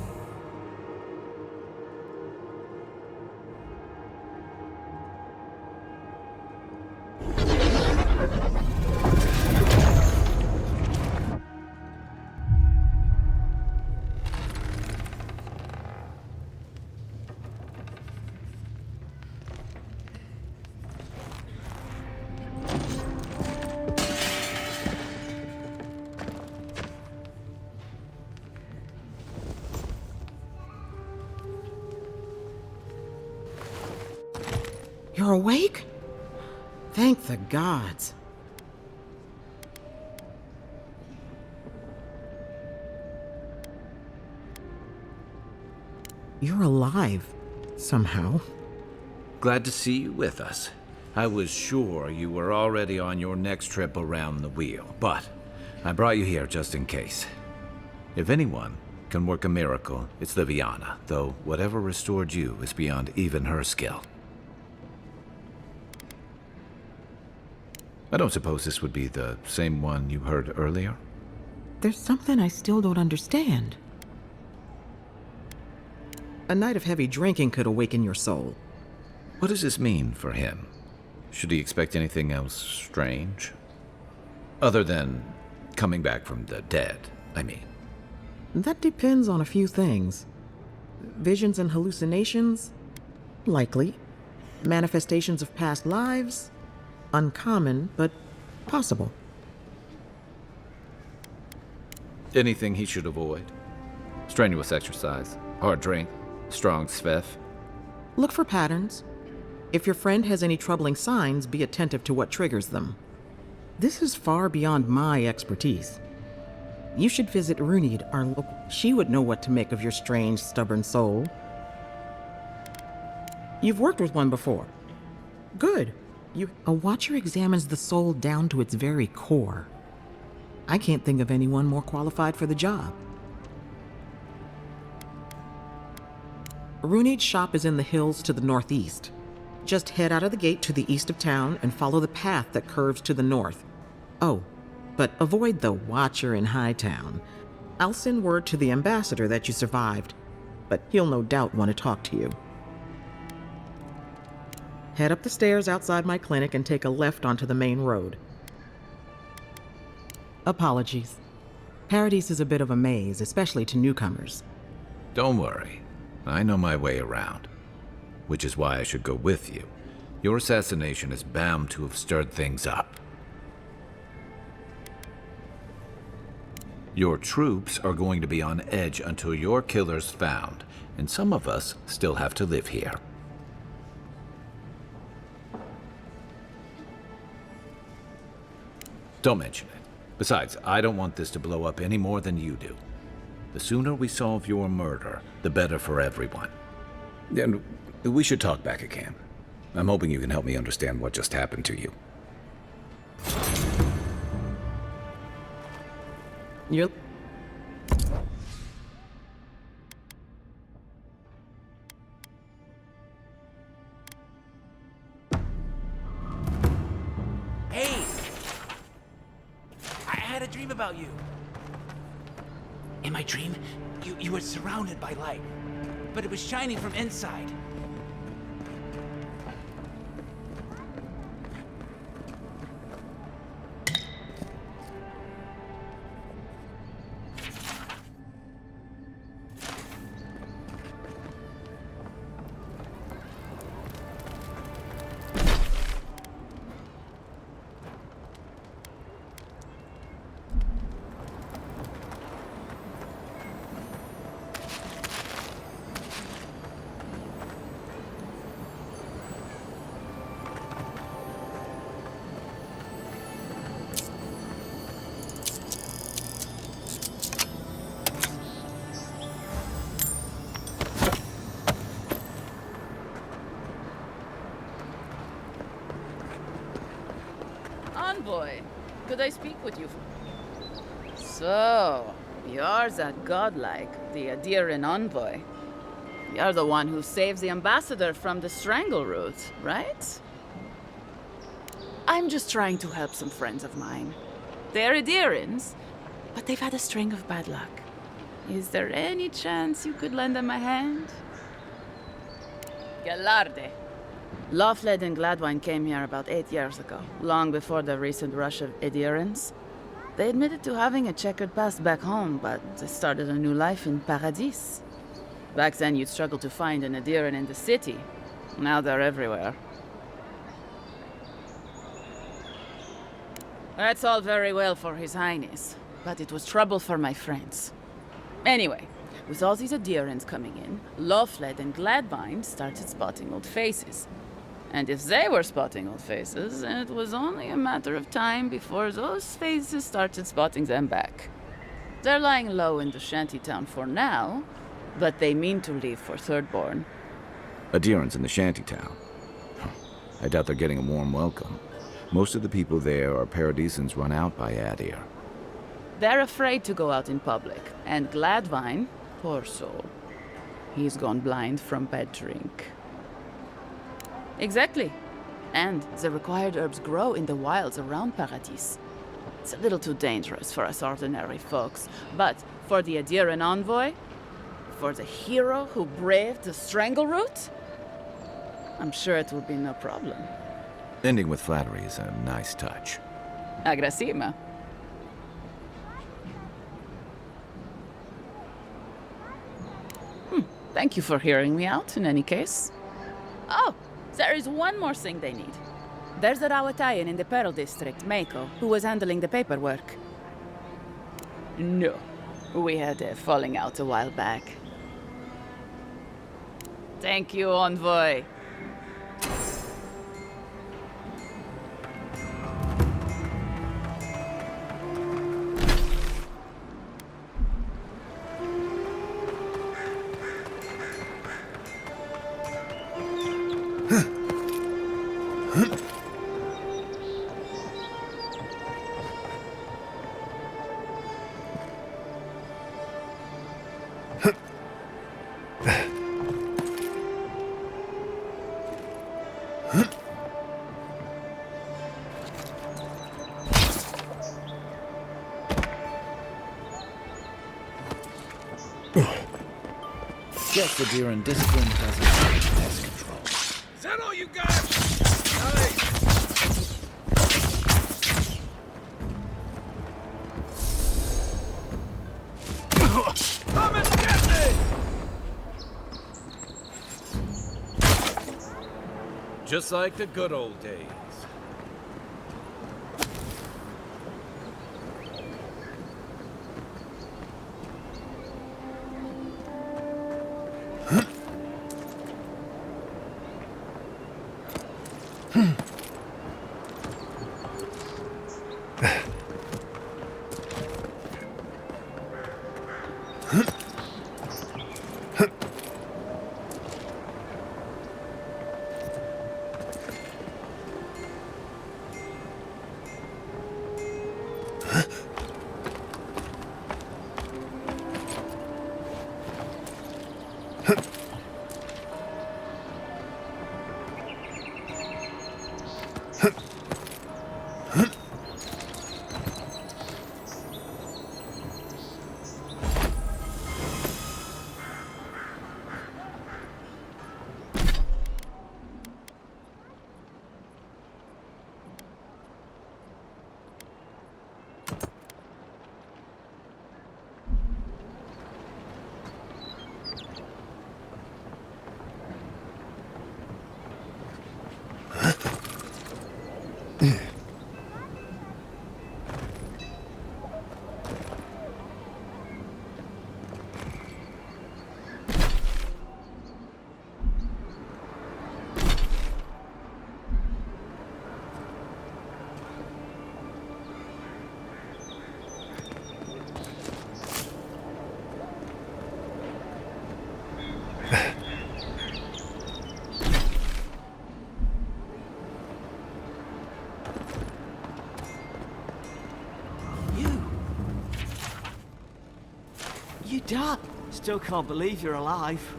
You're awake? Thank the gods. You're alive, somehow. Glad to see you with us. I was sure you were already on your next trip around the wheel, but I brought you here just in case. If anyone can work a miracle, it's Liviana, though whatever restored you is beyond even her skill. I don't suppose this would be the same one you heard earlier? There's something I still don't understand. A night of heavy drinking could awaken your soul. What does this mean for him? Should he expect anything else strange? Other than coming back from the dead, I mean. That depends on a few things. Visions and hallucinations? Likely. Manifestations of past lives? Uncommon, but possible. Anything he should avoid? Strenuous exercise, hard drink, strong sveff? Look for patterns. If your friend has any troubling signs, be attentive to what triggers them. This is far beyond my expertise. You should visit Runid, our local. She would know what to make of your strange, stubborn soul. You've worked with one before. Good. A watcher examines the soul down to its very core. I can't think of anyone more qualified for the job. Runid's shop is in the hills to the northeast. Just head out of the gate to the east of town and follow the path that curves to the north. Oh, but avoid the watcher in Hightown. I'll send word to the ambassador that you survived, but he'll no doubt want to talk to you. Head up the stairs outside my clinic and take a left onto the main road. Apologies. Paradise is a bit of a maze, especially to newcomers. Don't worry. I know my way around. Which is why I should go with you. Your assassination is bound to have stirred things up. Your troops are going to be on edge until your killer's found, and some of us still have to live here. Don't mention it. Besides, I don't want this to blow up any more than you do. The sooner we solve your murder, the better for everyone. And we should talk back at camp. I'm hoping you can help me understand what just happened to you. You're... Hey! I had a dream about you. In my dream, you were surrounded by light, but it was shining from inside. envoy. Could I speak with you? So, you're that godlike, the Aediran envoy. You're the one who saves the ambassador from the strangle root, right? I'm just trying to help some friends of mine. They're Aedirans, but they've had a string of bad luck. Is there any chance you could lend them a hand? Galarde. Loffled and Gladwine came here about 8 years ago, long before the recent rush of Aedirans. They admitted to having a checkered past back home, but they started a new life in Paradis. Back then, you'd struggle to find an Aediran in the city. Now they're everywhere. That's all very well for His Highness, but it was trouble for my friends. Anyway, with all these Aedirans coming in, Loffled and Gladwine started spotting old faces. And if they were spotting old faces, it was only a matter of time before those faces started spotting them back. They're lying low in the shantytown for now, but they mean to leave for Thirdborn. Aedirans in the shantytown. I doubt they're getting a warm welcome. Most of the people there are Paradisans run out by Adir. They're afraid to go out in public, and Gladwine, poor soul, he's gone blind from bad drink. Exactly. And the required herbs grow in the wilds around Paradis. It's a little too dangerous for us ordinary folks, but for the Aediran envoy, for the hero who braved the strangle root, I'm sure it will be no problem. Ending with flattery is a nice touch. Agrasima. Thank you for hearing me out, in any case. Oh, there is one more thing they need. There's a Rawatayan in the Pearl District, Mako, who was handling the paperwork. No, we had a falling out a while back. Thank you, Envoy. Guess the deer and discipline doesn't have pest control. Is that all you got? Come and get me! Just like the good old days. Dad! Still can't believe you're alive.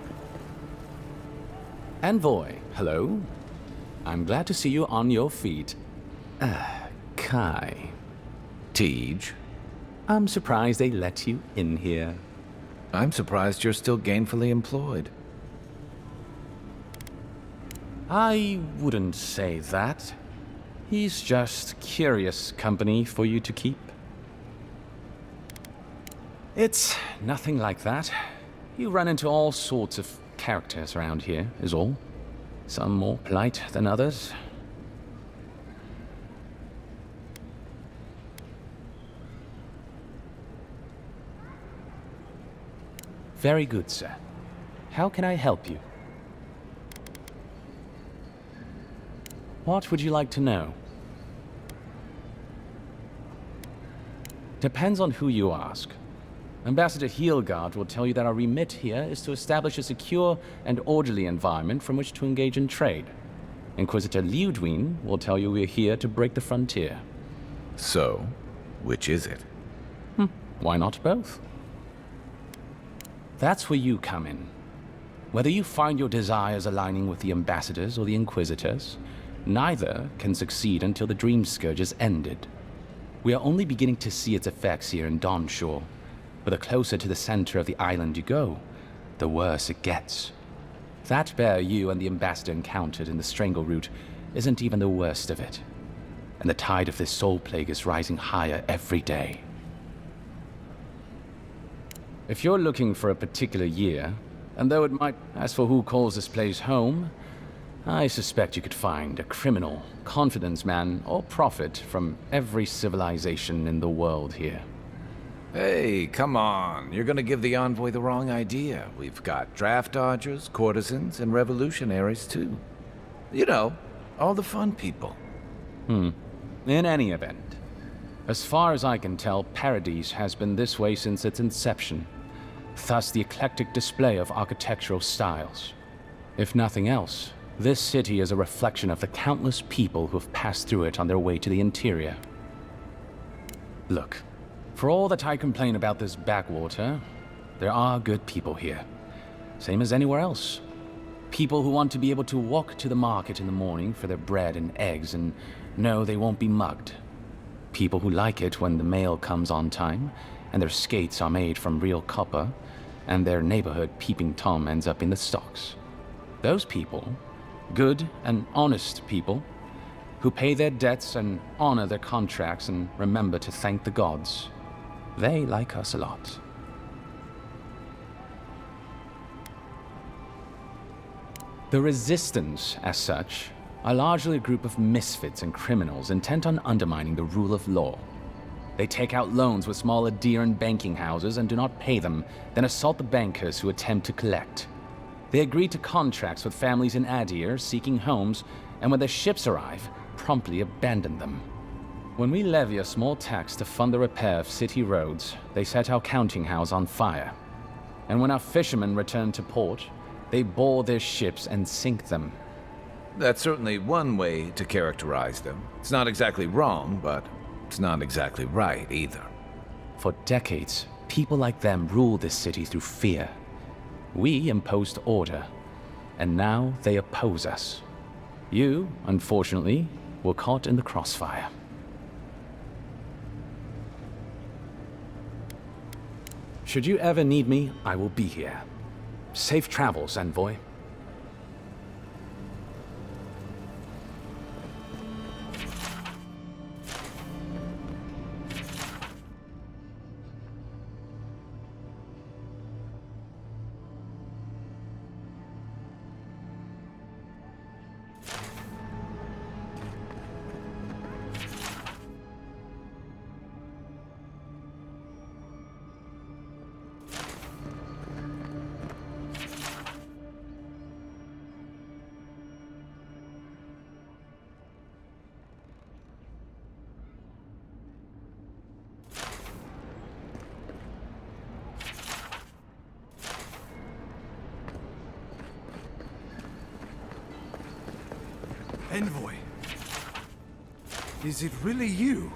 Envoy, hello. I'm glad to see you on your feet. Kai. Tej. I'm surprised they let you in here. I'm surprised you're still gainfully employed. I wouldn't say that. He's just curious company for you to keep. It's nothing like that. You run into all sorts of characters around here, is all. Some more polite than others. Very good, sir. How can I help you? What would you like to know? Depends on who you ask. Ambassador Heelgard will tell you that our remit here is to establish a secure and orderly environment from which to engage in trade. Inquisitor Liudwin will tell you we're here to break the frontier. So, which is it? Why not both? That's where you come in. Whether you find your desires aligning with the ambassadors or the inquisitors, neither can succeed until the Dream Scourge is ended. We are only beginning to see its effects here in Dawnshore, but the closer to the center of the island you go, the worse it gets. That bear you and the ambassador encountered in the Strangle Route isn't even the worst of it, and the tide of this soul plague is rising higher every day. If you're looking for a particular year, and though it might, as for who calls this place home, I suspect you could find a criminal, confidence man, or prophet from every civilization in the world here. Hey, come on. You're gonna give the envoy the wrong idea. We've got draft dodgers, courtesans, and revolutionaries, too. You know, all the fun people. In any event, as far as I can tell, Paradise has been this way since its inception. Thus the eclectic display of architectural styles. If nothing else, this city is a reflection of the countless people who have passed through it on their way to the interior. Look, for all that I complain about this backwater, there are good people here. Same as anywhere else. People who want to be able to walk to the market in the morning for their bread and eggs and know they won't be mugged. People who like it when the mail comes on time, and their skates are made from real copper, and their neighborhood peeping Tom ends up in the stocks. Those people, good and honest people, who pay their debts and honor their contracts and remember to thank the gods, they like us a lot. The Resistance, as such, are largely a group of misfits and criminals intent on undermining the rule of law. They take out loans with small Aediran banking houses and do not pay them, then assault the bankers who attempt to collect. They agree to contracts with families in Adir seeking homes, and when their ships arrive, promptly abandon them. When we levy a small tax to fund the repair of city roads, they set our counting house on fire. And when our fishermen return to port, they board their ships and sink them. That's certainly one way to characterize them. It's not exactly wrong, but it's not exactly right either. For decades, people like them ruled this city through fear. We imposed order, and now they oppose us. You, unfortunately, were caught in the crossfire. Should you ever need me, I will be here. Safe travels, Envoy. Envoy. Is it really you?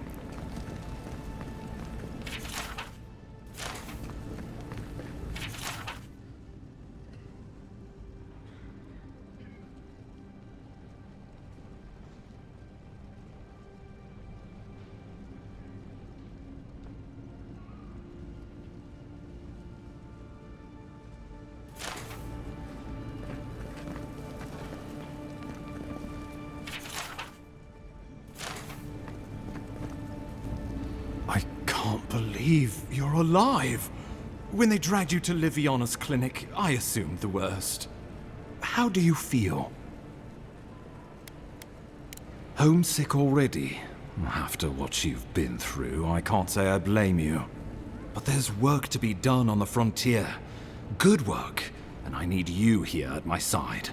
I can't believe you're alive. When they dragged you to Liviana's clinic, I assumed the worst. How do you feel? Homesick already? After what you've been through, I can't say I blame you. But there's work to be done on the frontier. Good work, and I need you here at my side.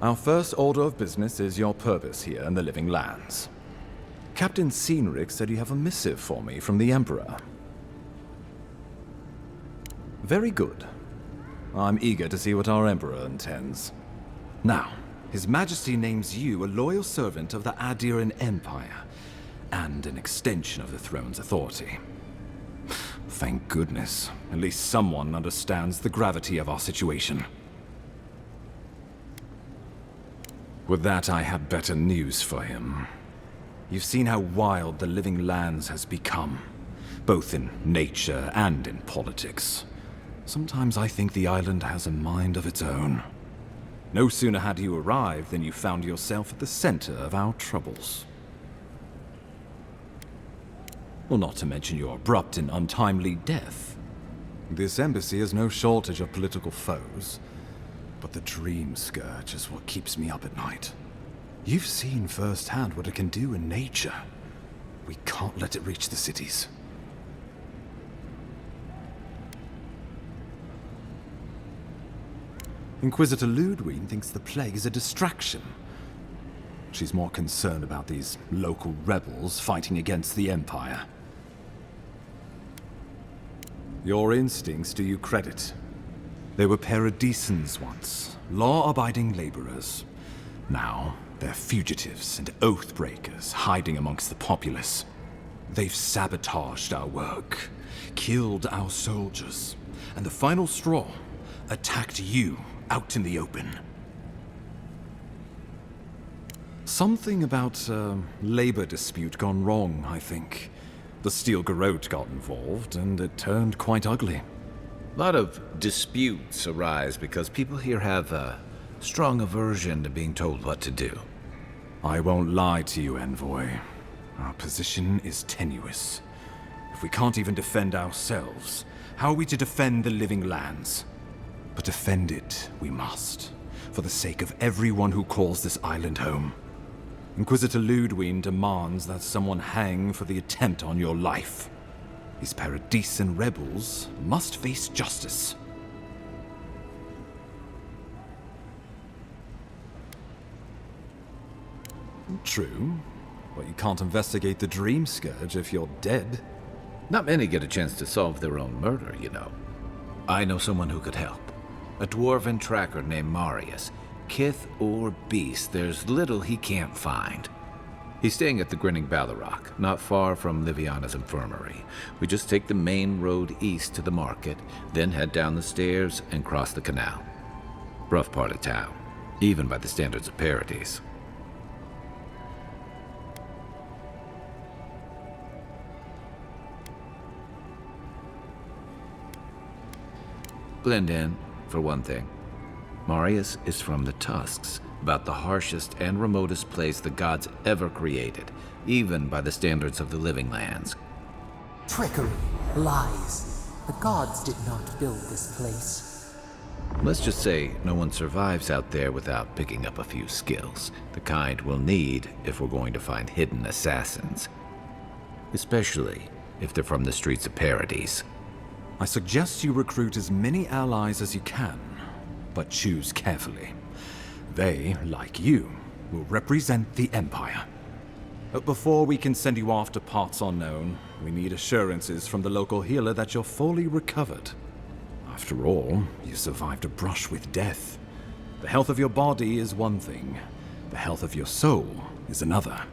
Our first order of business is your purpose here in the Living Lands. Captain Cynric said you have a missive for me from the Emperor. Very good. I'm eager to see what our Emperor intends. Now, His Majesty names you a loyal servant of the Adiran Empire, and an extension of the throne's authority. Thank goodness. At least someone understands the gravity of our situation. With that, I have better news for him. You've seen how wild the Living Lands has become, both in nature and in politics. Sometimes I think the island has a mind of its own. No sooner had you arrived than you found yourself at the center of our troubles. Well, not to mention your abrupt and untimely death. This embassy has no shortage of political foes, but the dream scourge is what keeps me up at night. You've seen firsthand what it can do in nature. We can't let it reach the cities. Inquisitor Ludwig thinks the plague is a distraction. She's more concerned about these local rebels fighting against the Empire. Your instincts do you credit. They were paradisans once, law-abiding laborers. Now, they're fugitives and oath-breakers hiding amongst the populace. They've sabotaged our work, killed our soldiers, and the final straw, attacked you out in the open. Something about a labor dispute gone wrong, I think. The Steel Garrote got involved, and it turned quite ugly. A lot of disputes arise because people here have a strong aversion to being told what to do. I won't lie to you, Envoy. Our position is tenuous. If we can't even defend ourselves, how are we to defend the Living Lands? But defend it we must, for the sake of everyone who calls this island home. Inquisitor Ludwig demands that someone hang for the attempt on your life. These Paradisan rebels must face justice. True, but you can't investigate the Dream Scourge if you're dead. Not many get a chance to solve their own murder, you know. I know someone who could help. A dwarven tracker named Marius. Kith or beast, there's little he can't find. He's staying at the Grinning Ballarrock, not far from Liviana's infirmary. We just take the main road east to the market, then head down the stairs and cross the canal. Rough part of town, even by the standards of Paradis. Blend in, for one thing. Marius is from the Tusks, about the harshest and remotest place the gods ever created, even by the standards of the Living Lands. Trickery, lies. The gods did not build this place. Let's just say no one survives out there without picking up a few skills, the kind we'll need if we're going to find hidden assassins. Especially if they're from the streets of Paradis. I suggest you recruit as many allies as you can, but choose carefully. They, like you, will represent the Empire. But before we can send you off to parts unknown, we need assurances from the local healer that you're fully recovered. After all, you survived a brush with death. The health of your body is one thing. The health of your soul is another.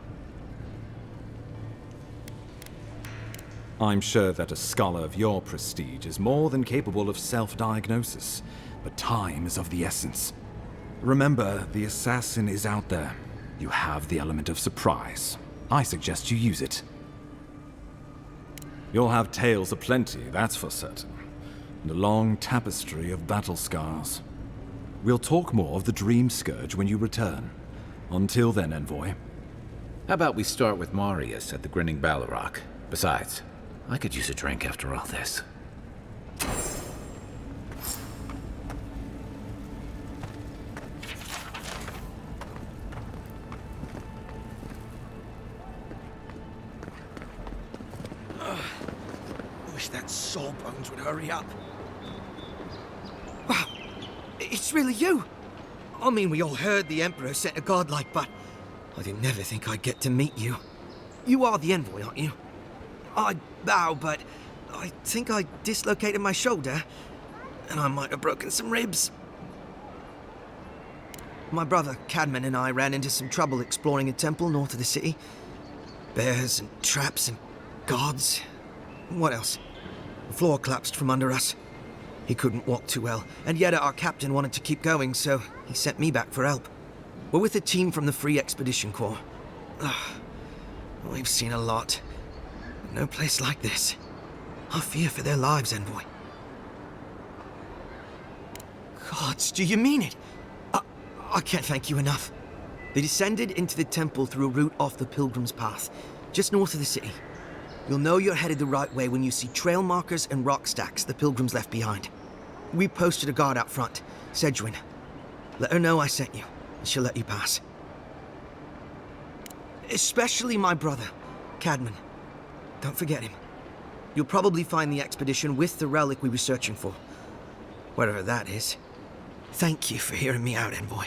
I'm sure that a scholar of your prestige is more than capable of self-diagnosis, but time is of the essence. Remember, the assassin is out there. You have the element of surprise. I suggest you use it. You'll have tales aplenty, that's for certain, and a long tapestry of battle scars. We'll talk more of the Dream Scourge when you return. Until then, Envoy. How about we start with Marius at the Grinning Ballarrock? Besides, I could use a drink after all this. Wish that sawbones would hurry up. Wow, it's really you! I mean, we all heard the Emperor sent a godlike, but I didn't never think I'd get to meet you. You are the envoy, aren't you? I bow, but I think I dislocated my shoulder, and I might have broken some ribs. My brother, Cadman, and I ran into some trouble exploring a temple north of the city. Bears and traps and guards. What else? The floor collapsed from under us. He couldn't walk too well, and yet our captain wanted to keep going, so he sent me back for help. We're with a team from the Free Expedition Corps. We've seen a lot. No place like this. I fear for their lives, Envoy. Gods, do you mean it? I can't thank you enough. They descended into the temple through a route off the Pilgrim's Path, just north of the city. You'll know you're headed the right way when you see trail markers and rock stacks the Pilgrims left behind. We posted a guard out front, Sedgwin. Let her know I sent you, and she'll let you pass. Especially my brother, Cadman. Don't forget him. You'll probably find the expedition with the relic we were searching for. Whatever that is. Thank you for hearing me out, Envoy.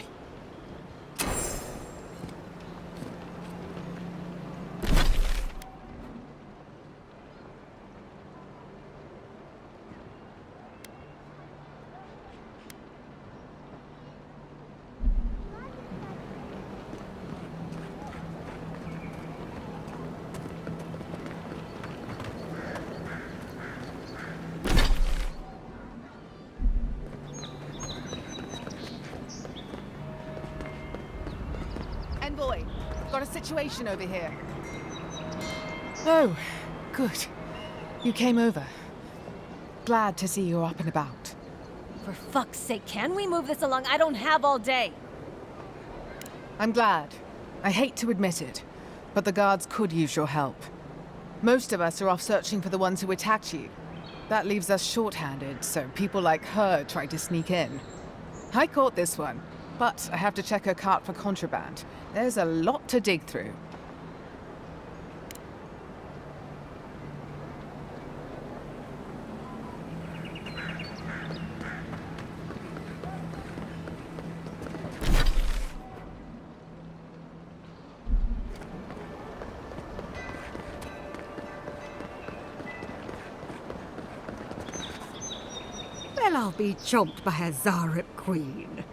Envoy, got a situation over here. Oh, good. You came over. Glad to see you're up and about. For fuck's sake, can we move this along? I don't have all day. I'm glad. I hate to admit it, but the guards could use your help. Most of us are off searching for the ones who attacked you. That leaves us short-handed, so people like her try to sneak in. I caught this one, but I have to check her cart for contraband. There's a lot to dig through. Well, I'll be chomped by a Zarep queen.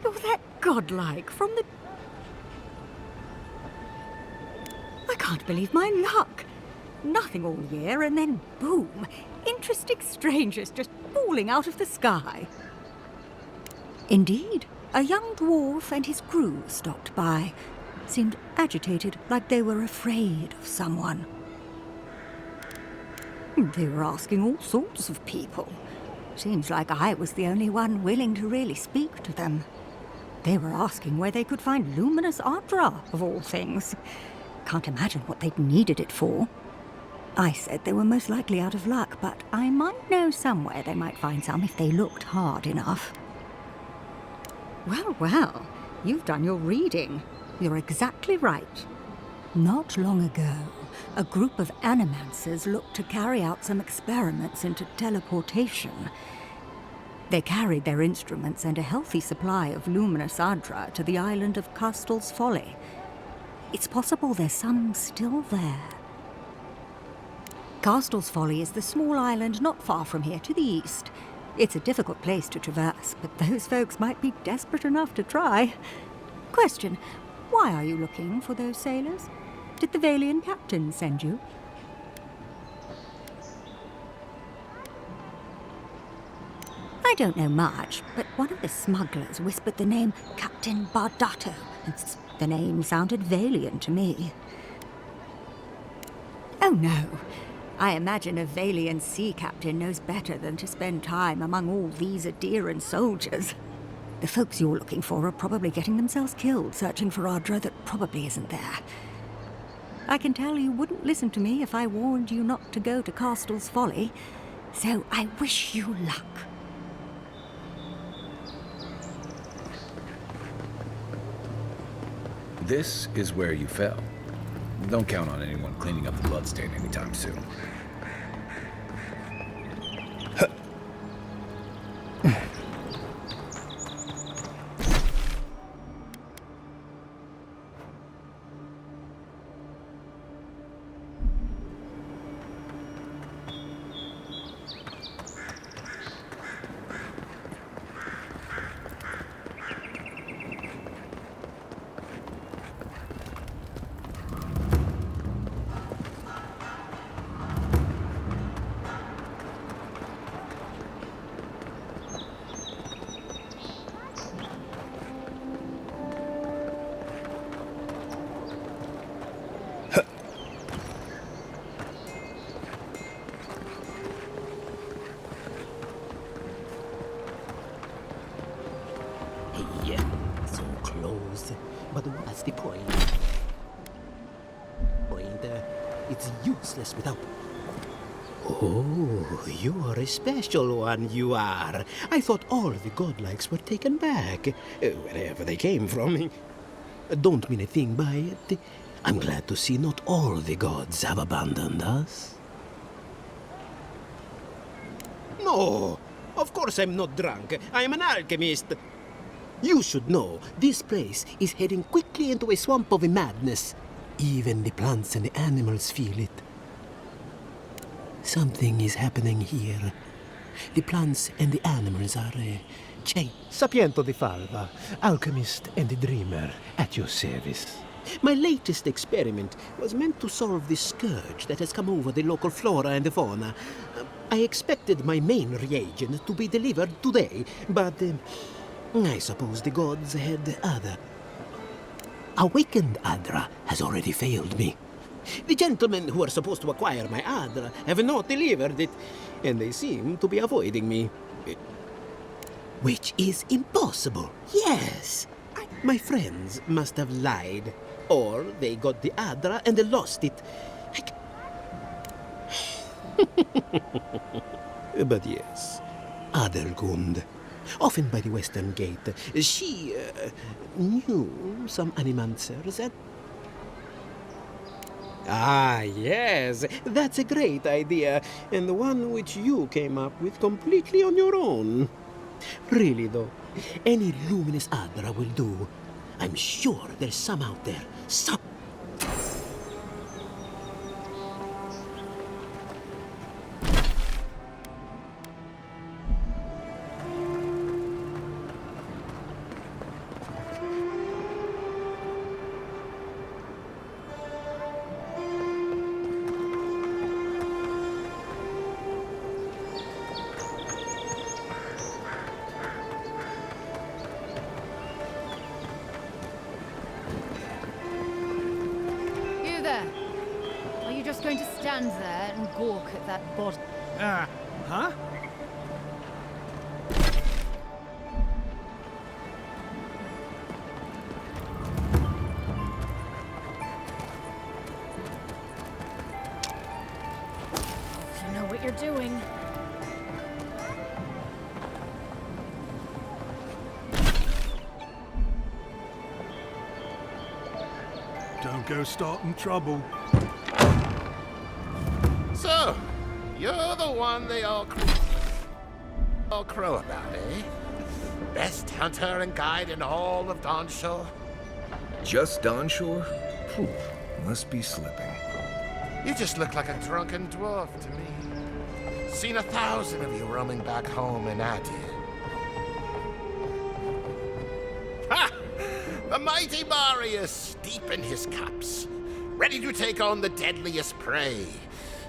Oh, that godlike from the... I can't believe my luck. Nothing all year, and then boom, interesting strangers just falling out of the sky. Indeed, a young dwarf and his crew stopped by. Seemed agitated, like they were afraid of someone. They were asking all sorts of people. Seems like I was the only one willing to really speak to them. They were asking where they could find luminous Ardra, of all things. Can't imagine what they'd needed it for. I said they were most likely out of luck, but I might know somewhere they might find some if they looked hard enough. Well, well, you've done your reading. You're exactly right. Not long ago, a group of animancers looked to carry out some experiments into teleportation. They carried their instruments and a healthy supply of luminous Ardra to the island of Castel's Folly. It's possible there's some still there. Castel's Folly is the small island not far from here to the east. It's a difficult place to traverse, but those folks might be desperate enough to try. Question, why are you looking for those sailors? Did the Valian captain send you? I don't know much, but one of the smugglers whispered the name Captain Bardato, and the name sounded Valian to me. Oh no, I imagine a Valian sea captain knows better than to spend time among all these Aderan soldiers. The folks you're looking for are probably getting themselves killed searching for Ardra that probably isn't there. I can tell you wouldn't listen to me if I warned you not to go to Castle's Folly, so I wish you luck. This is where you fell. Don't count on anyone cleaning up the bloodstain anytime soon. So close. But what's the point? It's useless without... Oh, you are a special one, you are. I thought all the godlikes were taken back, wherever they came from. Don't mean a thing by it. I'm glad to see not all the gods have abandoned us. No, of course I'm not drunk. I'm an alchemist. You should know, this place is heading quickly into a swamp of madness. Even the plants and the animals feel it. Something is happening here. The plants and the animals are changed. Sapiento di Falva, alchemist and a dreamer, at your service. My latest experiment was meant to solve the scourge that has come over the local flora and the fauna. I expected my main reagent to be delivered today, but I suppose the gods had other. Awakened Adra has already failed me. The gentlemen who are supposed to acquire my Adra have not delivered it, and they seem to be avoiding me. Which is impossible. Yes. My friends must have lied. Or they got the Adra and they lost it. But yes, Adelgund, often by the western gate, she knew some animancers and... Ah, yes, that's a great idea, and the one which you came up with completely on your own. Really, though, any luminous Adra will do. I'm sure there's some out there. Some... Are you just going to stand there and gawk at that body? Huh? You know what you're doing. Don't go starting trouble. So, you're the one they all crow about, eh? Best hunter and guide in all of Dawnshore? Just Dawnshore? Phew, must be slipping. You just look like a drunken dwarf to me. Seen 1,000 of you roaming back home in Adir. Ha! The mighty Marius, deep in his cups, ready to take on the deadliest prey,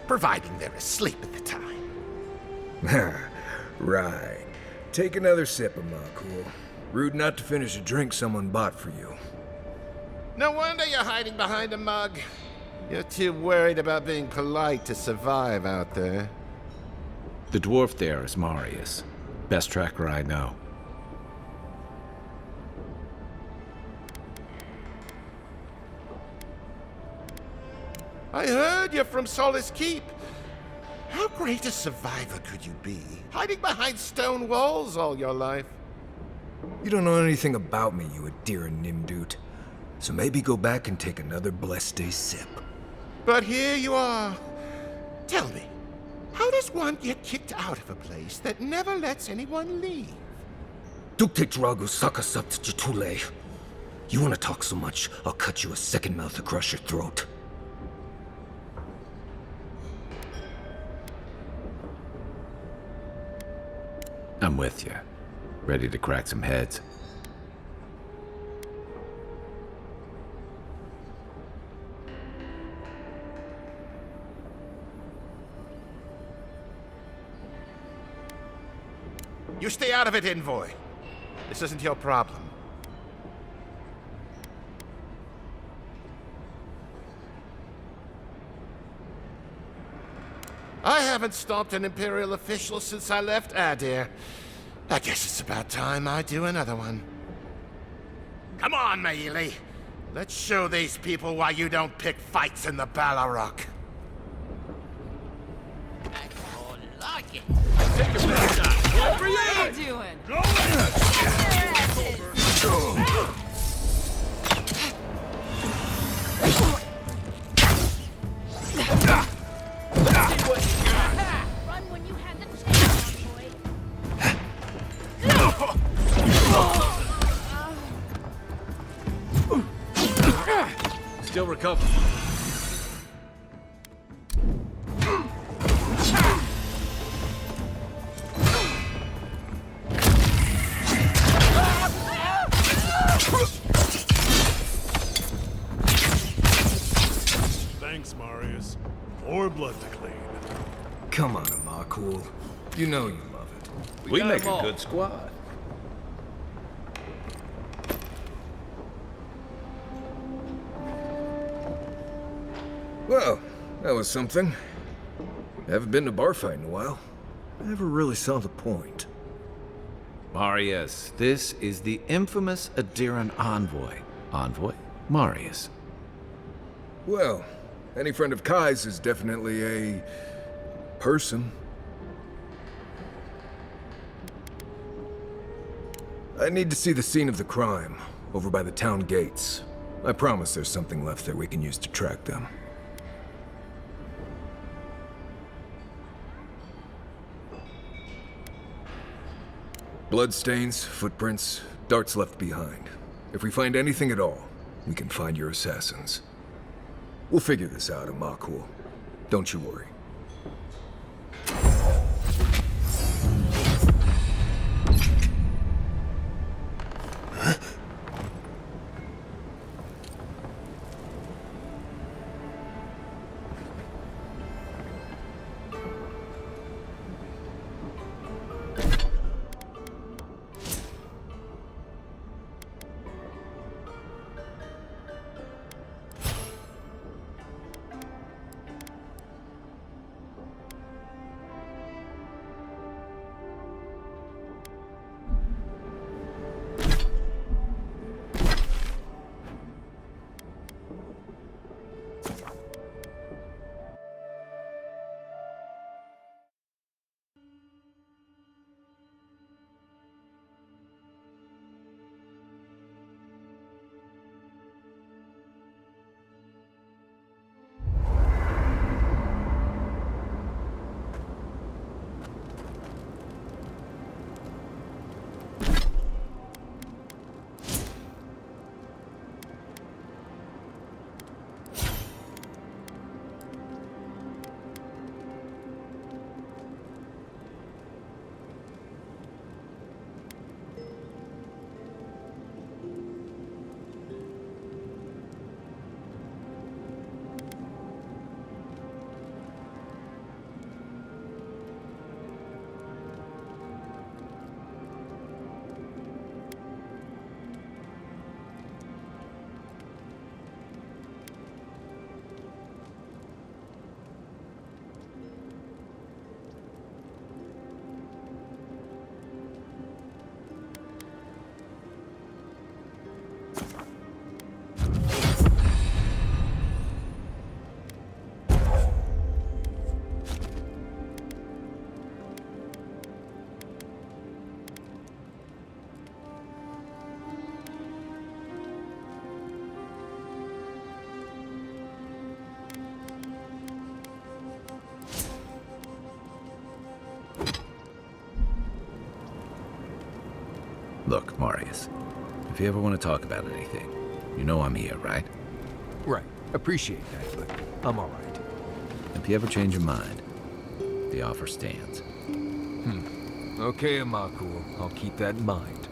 providing they're asleep at the time. Right. Take another sip of my cool. Rude not to finish a drink someone bought for you. No wonder you're hiding behind a mug. You're too worried about being polite to survive out there. The dwarf there is Marius. Best tracker I know. from Solace Keep. How great a survivor could you be, hiding behind stone walls all your life? You don't know anything about me, you Adiran Nimdut. So maybe go back and take another blessed day sip. But here you are. Tell me, how does one get kicked out of a place that never lets anyone leave? Duktetragu sakasapt jitule. You want to talk so much, I'll cut you a second mouth across your throat. I'm with you. Ready to crack some heads. You stay out of it, Envoy. This isn't your problem. I haven't stopped an Imperial official since I left Adir. I guess it's about time I do another one. Come on, Maili. Let's show these people why you don't pick fights in the Ballarok. Like it. Take a minute. What are you doing? Run when you have the chance, boy. Still recovering. Thanks, Marius. More blood to clean. Come on, Amakul. You know you love it. We got make 'em a all. good squad. Well, that was something. Haven't been to bar fight in a while. Never really saw the point. Marius, this is the infamous Adiran envoy. Envoy Marius. Well, any friend of Kai's is definitely a person. I need to see the scene of the crime, over by the town gates. I promise there's something left there we can use to track them. Bloodstains, footprints, darts left behind. If we find anything at all, we can find your assassins. We'll figure this out, Amakul. Don't you worry. Look, Marius, if you ever want to talk about anything, you know I'm here, right? Right. Appreciate that, but I'm all right. If you ever change your mind, the offer stands. Okay, Amakul. I'll keep that in mind.